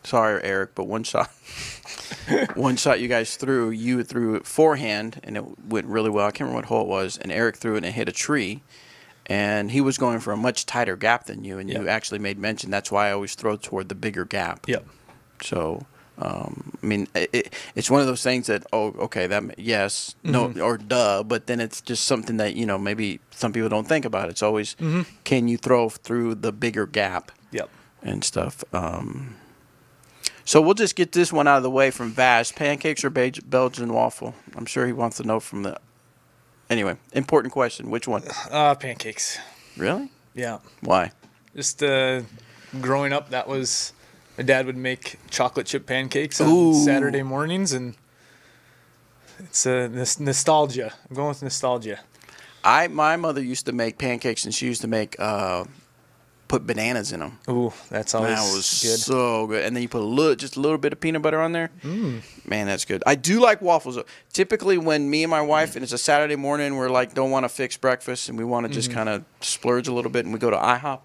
Sorry, Eric, but one shot. One shot you guys threw, you threw it forehand, and it went really well. I can't remember what hole it was, and Eric threw it and it hit a tree, and he was going for a much tighter gap than you, and you actually made mention. That's why I always throw toward the bigger gap. Yep. So, I mean, it's one of those things that, yes, no, or duh, but then it's just something that, maybe some people don't think about. It's always, can you throw through the bigger gap? Yep. And stuff. So we'll just get this one out of the way from Vash. Pancakes or Belgian waffle? I'm sure he wants to know from the... Anyway, important question. Which one? Pancakes. Really? Yeah. Why? Just growing up, that was... My dad would make chocolate chip pancakes on Saturday mornings, and it's nostalgia. I'm going with nostalgia. My mother used to make pancakes, and she used to make... put bananas in them. Ooh, that's always that was good. So good. And then you put just a little bit of peanut butter on there. Man, that's good. I do like waffles. Typically, when me and my wife, and it's a Saturday morning, we're like, don't want to fix breakfast, and we want to just kind of splurge a little bit, and we go to IHOP.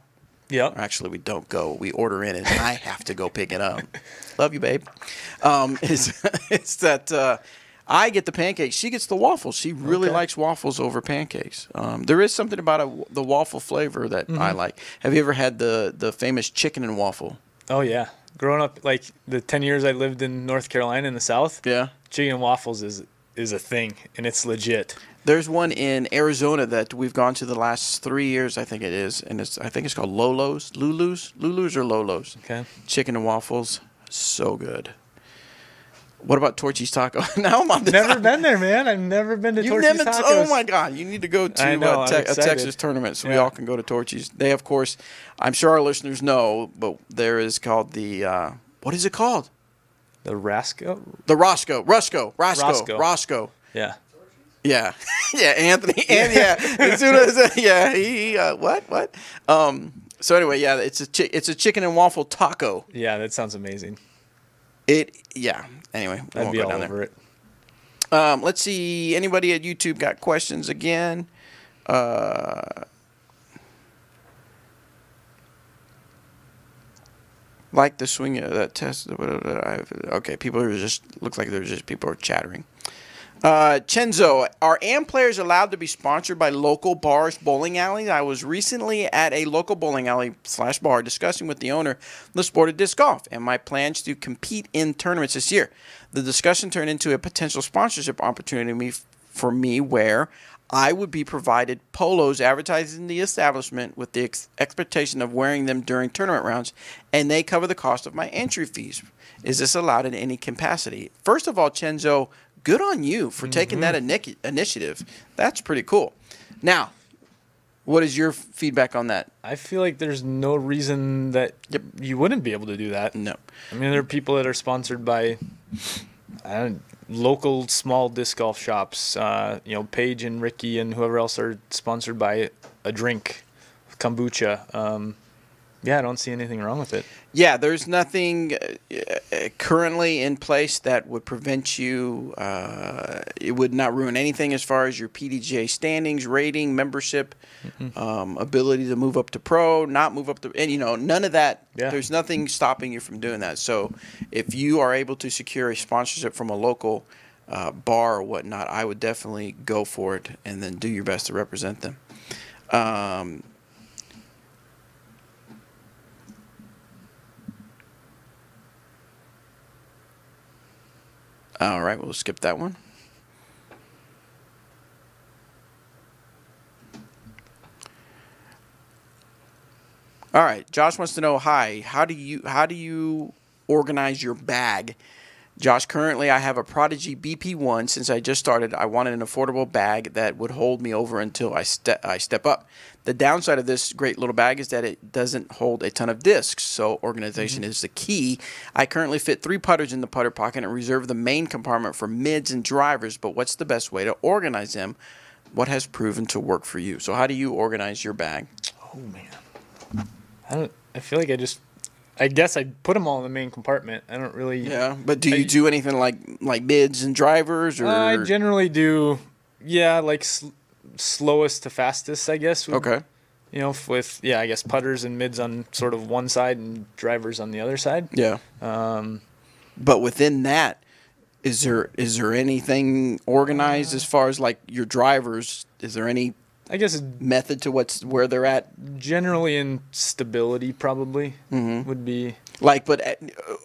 Yep. Or actually, we don't go. We order in, and I have to go pick it up. Love you, babe. It's that... I get the pancakes. She gets the waffles. She really likes waffles over pancakes. There is something about the waffle flavor that I like. Have you ever had the famous chicken and waffle? Oh, yeah. Growing up, like the 10 years I lived in North Carolina in the South, chicken and waffles is a thing, and it's legit. There's one in Arizona that we've gone to the last 3 years, I think it is, and I think it's called Lulu's or Lolo's. Okay. Chicken and waffles, so good. What about Torchy's Taco? Now I'm on this. Never been there, man. I've never been to Torchy's Tacos. Oh, my God. You need to go to a Texas tournament so we all can go to Torchy's. They, of course, I'm sure our listeners know, but there is called the, what is it called? The Roscoe? The Roscoe. Yeah. Yeah. Yeah, Anthony. And as soon as, he, what? So anyway, yeah, it's a chicken and waffle taco. Yeah, that sounds amazing. Anyway, I'd be all over it. Let's see. Anybody at YouTube got questions again? Like the swing of that test. Okay, people are just look like they're just people are chattering. Chenzo, are AM players allowed to be sponsored by local bars, bowling alleys? I was recently at a local bowling alley / bar discussing with the owner the sport of disc golf and my plans to compete in tournaments this year. The discussion turned into a potential sponsorship opportunity for me where I would be provided polos advertised in the establishment with the expectation of wearing them during tournament rounds, and they cover the cost of my entry fees. Is this allowed in any capacity? First of all, Chenzo, good on you for taking that initiative. That's pretty cool. Now, what is your feedback on that? I feel like there's no reason that you wouldn't be able to do that. No. I mean, there are people that are sponsored by local small disc golf shops. Paige and Ricky and whoever else are sponsored by a drink, kombucha. I don't see anything wrong with it. Yeah, there's nothing currently in place that would prevent you. It would not ruin anything as far as your PDGA standings, rating, membership, ability to move up to pro, not move up to, and none of that. Yeah. There's nothing stopping you from doing that. So if you are able to secure a sponsorship from a local bar or whatnot, I would definitely go for it and then do your best to represent them. All right, we'll skip that one. All right, Josh wants to know, hi, how do you organize your bag? Josh, currently I have a Prodigy BP1. Since I just started, I wanted an affordable bag that would hold me over until I step up. The downside of this great little bag is that it doesn't hold a ton of discs, so organization is the key. I currently fit 3 putters in the putter pocket and reserve the main compartment for mids and drivers, but what's the best way to organize them? What has proven to work for you? So how do you organize your bag? Oh, man. I feel like I guess I put them all in the main compartment. I don't really. Yeah, but do you do anything like mids and drivers? Or I generally do, slowest to fastest, I guess. Okay. With I guess putters and mids on sort of one side and drivers on the other side. Yeah. But within that, is there anything organized as far as like your drivers? Is there any? I guess method to where they're at. Generally in stability, probably would be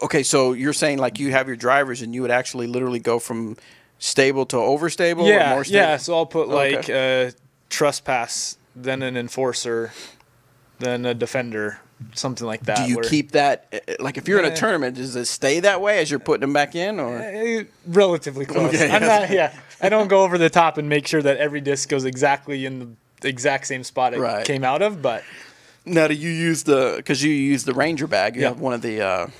okay. So you're saying like you have your drivers and you would actually literally go from stable to overstable. Yeah, or more stable? Yeah. So I'll put a trespass, then an enforcer, then a defender, something like that. Do you keep that like if you're in a tournament? Does it stay that way as you're putting them back in, or relatively close? Okay. I'm not. Yeah. I don't go over the top and make sure that every disc goes exactly in the exact same spot it came out of. But now, do you use because you use the Ranger bag? You have one of the I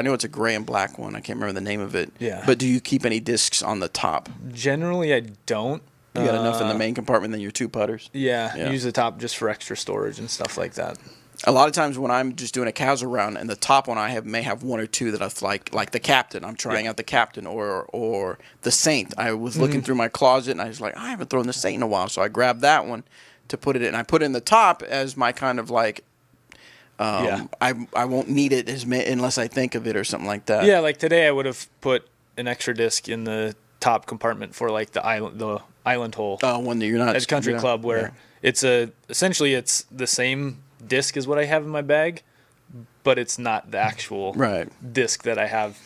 know it's a gray and black one. I can't remember the name of it. Yeah. But do you keep any discs on the top? Generally, I don't. You got enough in the main compartment than your 2 putters? Yeah. Use the top just for extra storage and stuff like that. A lot of times when I'm just doing a casual round and the top one may have 1 or 2 that I like the Captain. I'm trying out the Captain or the Saint. I was looking through my closet and I was like, I haven't thrown the Saint in a while, so I grabbed that one to put it in. I put it in the top as my kind of like I won't need it unless I think of it or something like that. Yeah, like today I would have put an extra disc in the top compartment for like the island hole. One that you're not at Country Club where it's essentially it's the same disc is what I have in my bag, but it's not the actual disc that I have,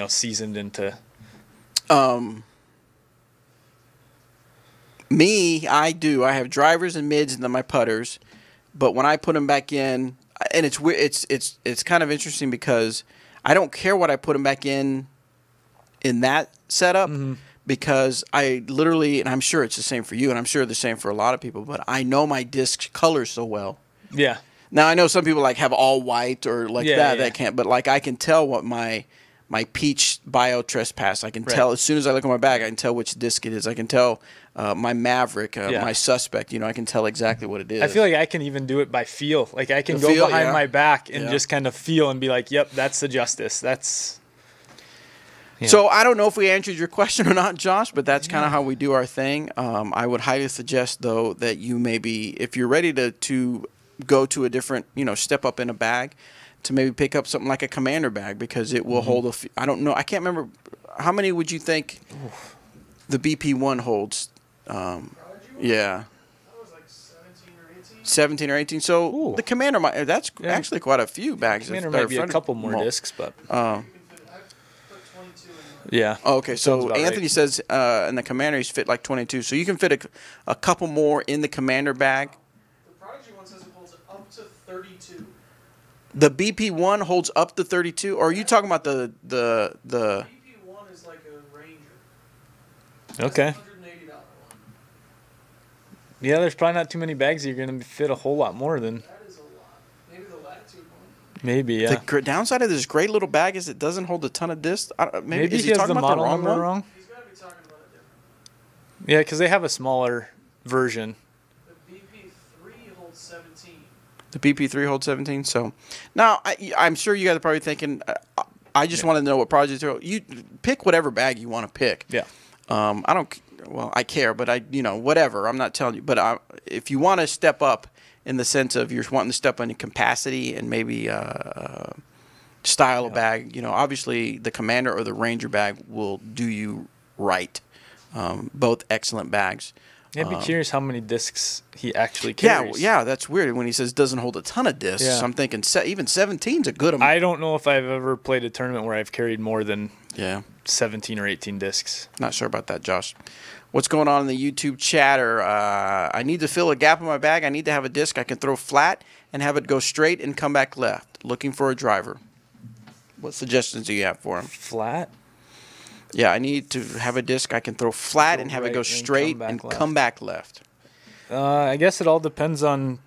seasoned into. Me, I have drivers and mids and then my putters, but when I put them back in, and it's kind of interesting because I don't care what I put them back in that setup. Because I literally, and I'm sure it's the same for you, and I'm sure the same for a lot of people, but I know my disc colors so well. Yeah. Now I know some people have all white or that can't, but I can tell what my peach bio trespass. I can tell as soon as I look at my bag. I can tell which disc it is. I can tell my Maverick, my Suspect. I can tell exactly what it is. I feel like I can even do it by feel. Like I can go behind my back and just kind of feel and be like, "Yep, that's the Justice." That's. Yeah. So I don't know if we answered your question or not, Josh, but that's kind of how we do our thing. I would highly suggest, though, that you maybe, if you're ready to go to a different, step up in a bag, to maybe pick up something like a Commander bag because it will hold I don't know. I can't remember. How many would you think the BP1 holds? Yeah. 17 or 18. So the Commander might. That's actually quite a few bags. Commander might be a couple more discs, but. Yeah. Oh, okay, so Anthony says in the Commander he's fit like 22, so you can fit a couple more in the Commander bag. The Prodigy one says it holds up to 32. The BP1 holds up to 32, or are you talking about the BP1 is like a Ranger. Okay. $180 one. Yeah, there's probably not too many bags that you're going to fit a whole lot more than. That is a lot. Maybe the Latitude one. Maybe, yeah. The downside of this great little bag is it doesn't hold a ton of discs. Maybe he has the model number wrong. He's got to be talking about it different. Yeah, because they have a smaller version. The BP3 holds 17. The BP3 holds 17. So now I'm sure you guys are probably thinking, I just want to know what project you pick whatever bag you want to pick. Yeah. I don't. Well, I care, but whatever. I'm not telling you. But if you want to step up in the sense of you're wanting to step on your capacity and maybe style of bag, obviously the Commander or the Ranger bag will do you right. Both excellent bags. Yeah, I'd be curious how many discs he actually carries. Yeah, that's weird. When he says doesn't hold a ton of discs, I'm thinking even 17's a good amount. I don't know if I've ever played a tournament where I've carried more than 17 or 18 discs. Not sure about that, Josh. What's going on in the YouTube chatter? I need to fill a gap in my bag. I need to have a disc I can throw flat and have it go straight and come back left. Looking for a driver. What suggestions do you have for him? Flat? Yeah, I need to have a disc I can throw flat and have it go straight and come back left. I guess it all depends on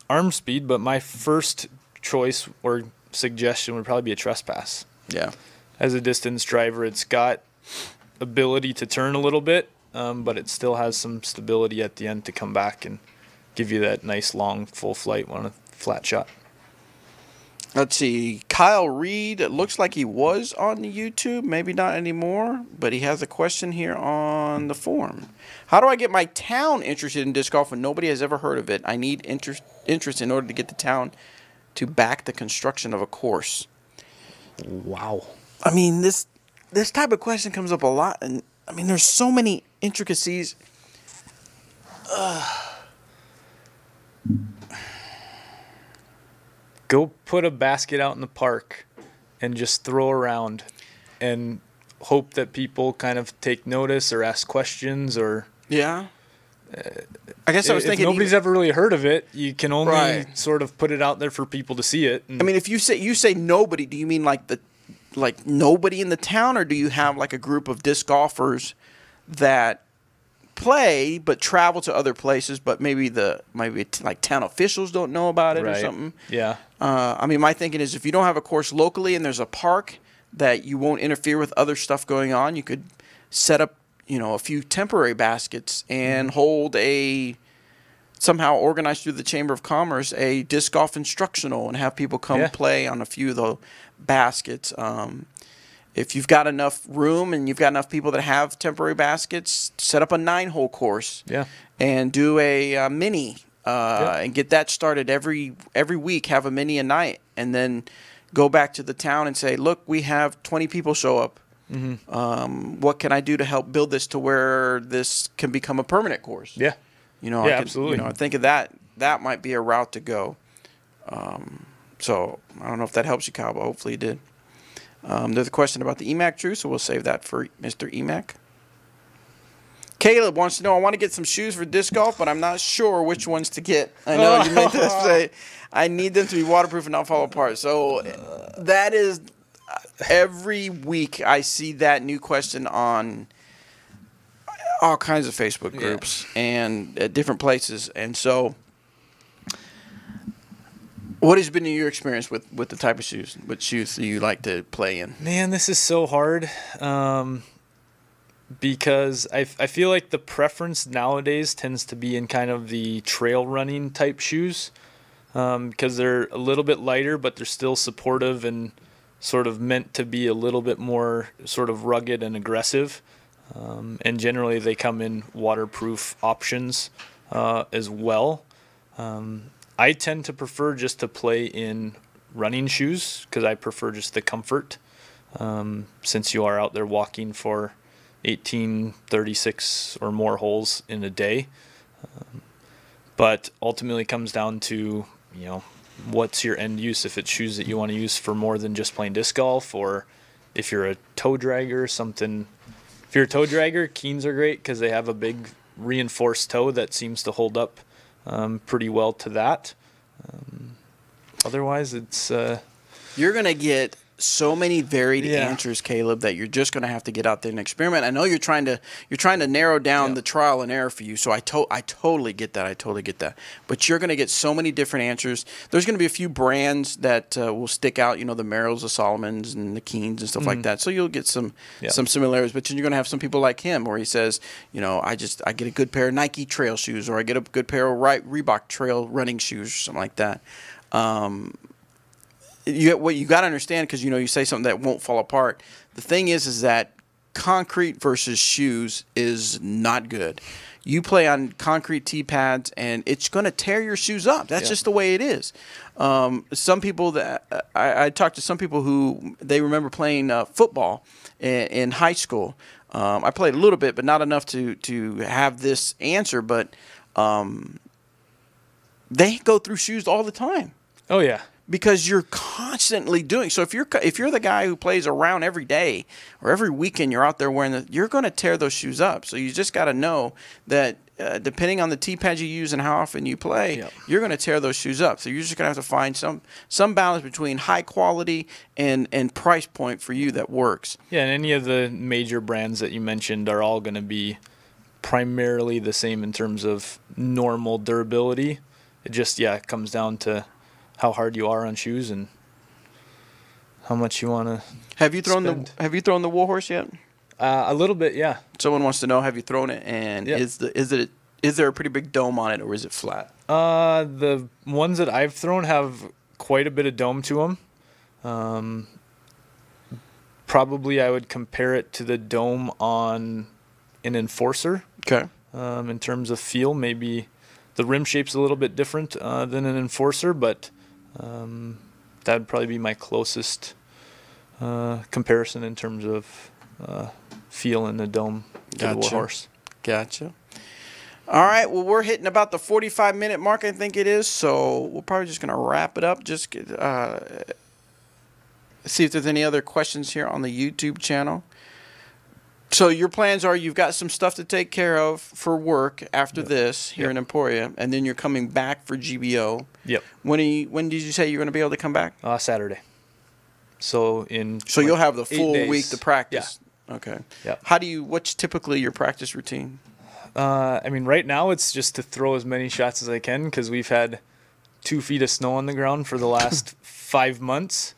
arm speed, but my first choice or suggestion would probably be a trespass. Yeah. As a distance driver, it's got ability to turn a little bit, but it still has some stability at the end to come back and give you that nice long full flight on a flat shot. Let's see. Kyle Reed, it looks like he was on the YouTube. Maybe not anymore, but he has a question here on the forum. How do I get my town interested in disc golf when nobody has ever heard of it? I need interest in order to get the town to back the construction of a course. Wow. I mean, this type of question comes up a lot, and I mean, there's so many intricacies. Go put a basket out in the park and just throw around and hope that people kind of take notice or ask questions or... Yeah. I guess I was thinking... If nobody's ever really heard of it, you can only sort of put it out there for people to see it. I mean, if you say nobody, do you mean like nobody in the town, or do you have like a group of disc golfers that play but travel to other places, but maybe like town officials don't know about it or something? Yeah. I mean, my thinking is if you don't have a course locally and there's a park that you won't interfere with other stuff going on, you could set up, a few temporary baskets and hold somehow organized through the Chamber of Commerce a disc golf instructional and have people come play on a few of the baskets. If you've got enough room and you've got enough people that have temporary baskets, set up a 9-hole course and do a mini and get that started every week. Have a mini a night, and then go back to the town and say, look, we have 20 people show up. Mm-hmm. What can I do to help build this to where this can become a permanent course? Yeah. Absolutely. I think of that might be a route to go. So I don't know if that helps you, Kyle, but hopefully it did. There's a question about the EMAC True, so we'll save that for Mr. EMAC. Caleb wants to know, I want to get some shoes for disc golf, but I'm not sure which ones to get. I know you meant to say, I need them to be waterproof and not fall apart. So that is, every week I see that new question on all kinds of Facebook groups and at different places. And so what has been your experience with the type of shoes? What shoes do you like to play in? Man, this is so hard because I feel like the preference nowadays tends to be in kind of the trail running type shoes because they're a little bit lighter, but they're still supportive and sort of meant to be a little bit more sort of rugged and aggressive. And generally they come in waterproof options as well. I tend to prefer just to play in running shoes because I prefer just the comfort. since you are out there walking for 18, 36 or more holes in a day. But ultimately it comes down to, what's your end use? If it's shoes that you want to use for more than just playing disc golf, or if you're a toe dragger or something. If you're a toe dragger, Keens are great because they have a big reinforced toe that seems to hold up pretty well to that. Otherwise, it's... You're going to get so many varied answers, Caleb, that you're just going to have to get out there and experiment. I know you're trying to narrow down the trial and error for you, so I totally get that. I totally get that. But you're going to get so many different answers. There's going to be a few brands that will stick out, the Merrills, the Solomons, and the Keens and stuff like that. So you'll get some similarities. But then you're going to have some people like him where he says, I get a good pair of Nike trail shoes, or I get a good pair of Reebok trail running shoes, or something like that. What you got to understand, because you say something that won't fall apart. The thing is that concrete versus shoes is not good. You play on concrete tee pads, and it's going to tear your shoes up. That's just the way it is. Some people that I talked to some people who they remember playing football in high school. I played a little bit, but not enough to have this answer. But they go through shoes all the time. Oh yeah. Because you're constantly doing so. If you're the guy who plays around every day or every weekend, you're out there wearing you're going to tear those shoes up. So you just got to know that depending on the tee pads you use and how often you play, you're going to tear those shoes up. So you're just going to have to find some balance between high quality and price point for you that works. Yeah, and any of the major brands that you mentioned are all going to be primarily the same in terms of normal durability. It just it comes down to how hard you are on shoes and how much you want to Have you thrown the Warhorse yet? A little bit, yeah. Someone wants to know, have you thrown it, and is there a pretty big dome on it, or is it flat? The ones that I've thrown have quite a bit of dome to them. Probably I would compare it to the dome on an Enforcer. Okay. In terms of feel, maybe the rim shape's a little bit different than an Enforcer, but that would probably be my closest comparison in terms of feel in the dome to the Warhorse. Gotcha. All right. Well, we're hitting about the 45-minute mark, I think it is. So we're probably just going to wrap it up. Just see if there's any other questions here on the YouTube channel. So your plans are you've got some stuff to take care of for work after this here in Emporia, and then you're coming back for GBO. Yep. When did you say you're going to be able to come back? Saturday. So you'll have the full week to practice. Yeah. Okay. Yeah. What's typically your practice routine? Right now it's just to throw as many shots as I can because we've had 2 feet of snow on the ground for the last 5 months.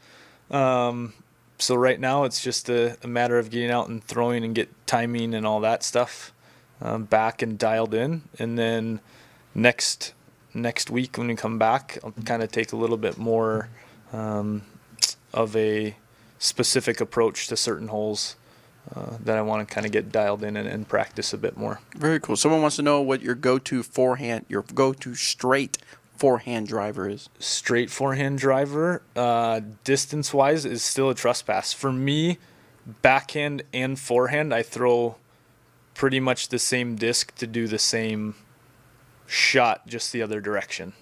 So right now it's just a matter of getting out and throwing and get timing and all that stuff back and dialed in. And then next week when we come back, I'll kind of take a little bit more of a specific approach to certain holes that I want to kind of get dialed in and practice a bit more. Very cool. Someone wants to know what your go-to straight forehand driver is. Straight forehand driver, distance-wise, is still a trespass. For me, backhand and forehand, I throw pretty much the same disc to do the same shot, just the other direction.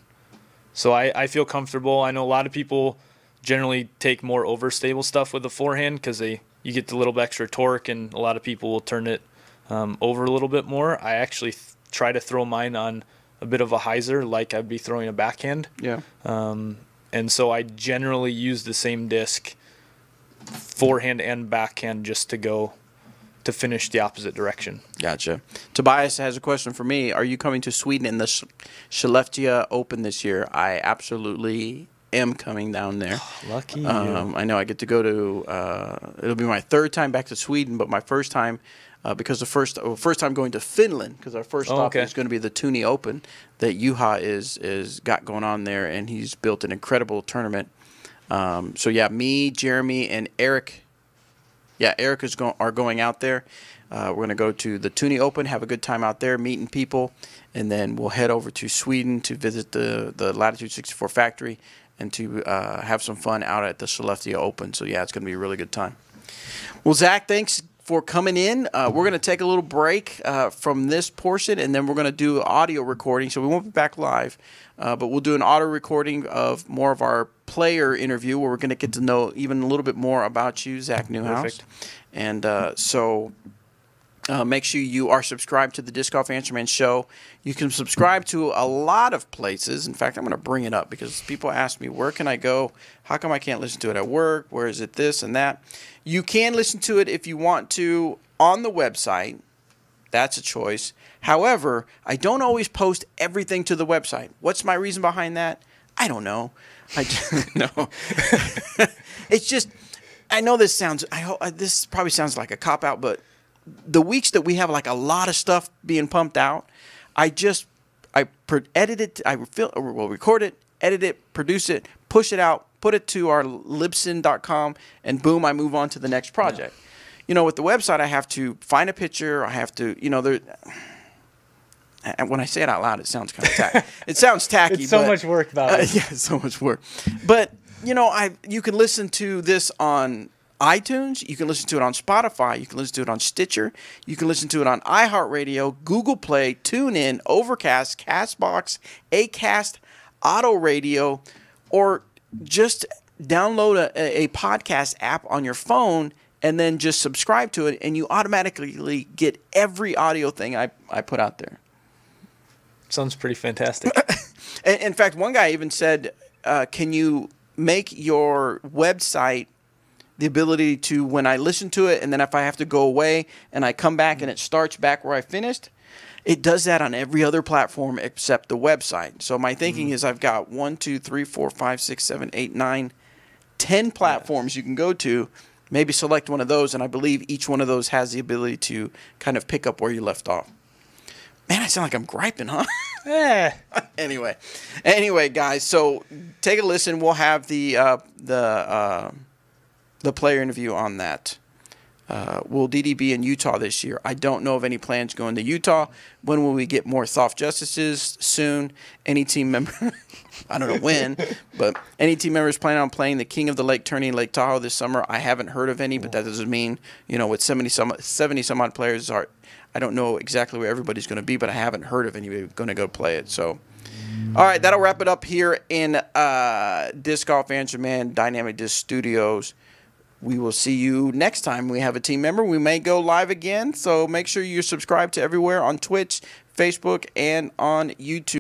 So I feel comfortable. I know a lot of people generally take more overstable stuff with the forehand because you get the little bit extra torque, and a lot of people will turn it over a little bit more. I actually try to throw mine on a bit of a Heiser, like I'd be throwing a backhand. Yeah. And so I generally use the same disc, forehand and backhand, just to finish the opposite direction. Gotcha. Tobias has a question for me. Are you coming to Sweden in the Skellefteå Open this year? I absolutely am coming down there. Lucky you. I know I get to go to, it'll be my 3rd time back to Sweden, but my first time, because the first time going to Finland, because our first stop is going to be the Tuni Open that Juha is got going on there, and he's built an incredible tournament. So yeah, me, Jeremy, and Eric. Yeah, Eric are going out there. We're going to go to the Tuni Open, have a good time out there, meeting people, and then we'll head over to Sweden to visit the Latitude 64 factory and to have some fun out at the Skellefteå Open. So yeah, it's going to be a really good time. Well, Zach, thanks for coming in. We're going to take a little break from this portion, and then we're going to do audio recording. So we won't be back live, but we'll do an audio recording of more of our player interview where we're going to get to know even a little bit more about you, Zach Newhouse. Perfect. And so make sure you are subscribed to the Disc Golf Answer Man show. You can subscribe to a lot of places. In fact, I'm going to bring it up because people ask me, where can I go? How come I can't listen to it at work? Where is it this and that? You can listen to it if you want to on the website. That's a choice. However, I don't always post everything to the website. What's my reason behind that? I don't know. No. It's just, I know this sounds, this probably sounds like a cop-out, but the weeks that we have like a lot of stuff being pumped out, I edit it, we'll record it, edit it, produce it, push it out, put it to our libsyn.com, and boom, I move on to the next project. Yeah. You know, with the website, I have to find a picture. I have to, you know, and when I say it out loud, it sounds kind of tacky. It sounds tacky. It's so much work about it. Yeah, it's so much work. But, you know, you can listen to this on iTunes. You can listen to it on Spotify. You can listen to it on Stitcher. You can listen to it on iHeartRadio, Google Play, TuneIn, Overcast, CastBox, Acast, Auto Radio, or just download a podcast app on your phone and then just subscribe to it, and you automatically get every audio thing I put out there. Sounds pretty fantastic. In fact, one guy even said, can you make your website the ability to, when I listen to it, and then if I have to go away and I come back and it starts back where I finished, it does that on every other platform except the website. So my thinking is I've got 1, 2, 3, 4, 5, 6, 7, 8, 9, 10 platforms you can go to. Maybe select one of those, and I believe each one of those has the ability to kind of pick up where you left off. Man, I sound like I'm griping, huh? Yeah. Anyway, guys, so take a listen. We'll have the player interview on that. Will DD be in Utah this year? I don't know of any plans going to Utah. When will we get more soft justices? Soon. Any team member, I don't know when, but any team members planning on playing the King of the Lake tourney in Lake Tahoe this summer? I haven't heard of any, but that doesn't mean, you know, with 70 some odd players, I don't know exactly where everybody's going to be, but I haven't heard of anybody going to go play it. So, all right, that'll wrap it up here in Disc Golf Answer Man Dynamic Disc Studios. We will see you next time we have a team member. We may go live again, so make sure you're subscribed to everywhere on Twitch, Facebook, and on YouTube.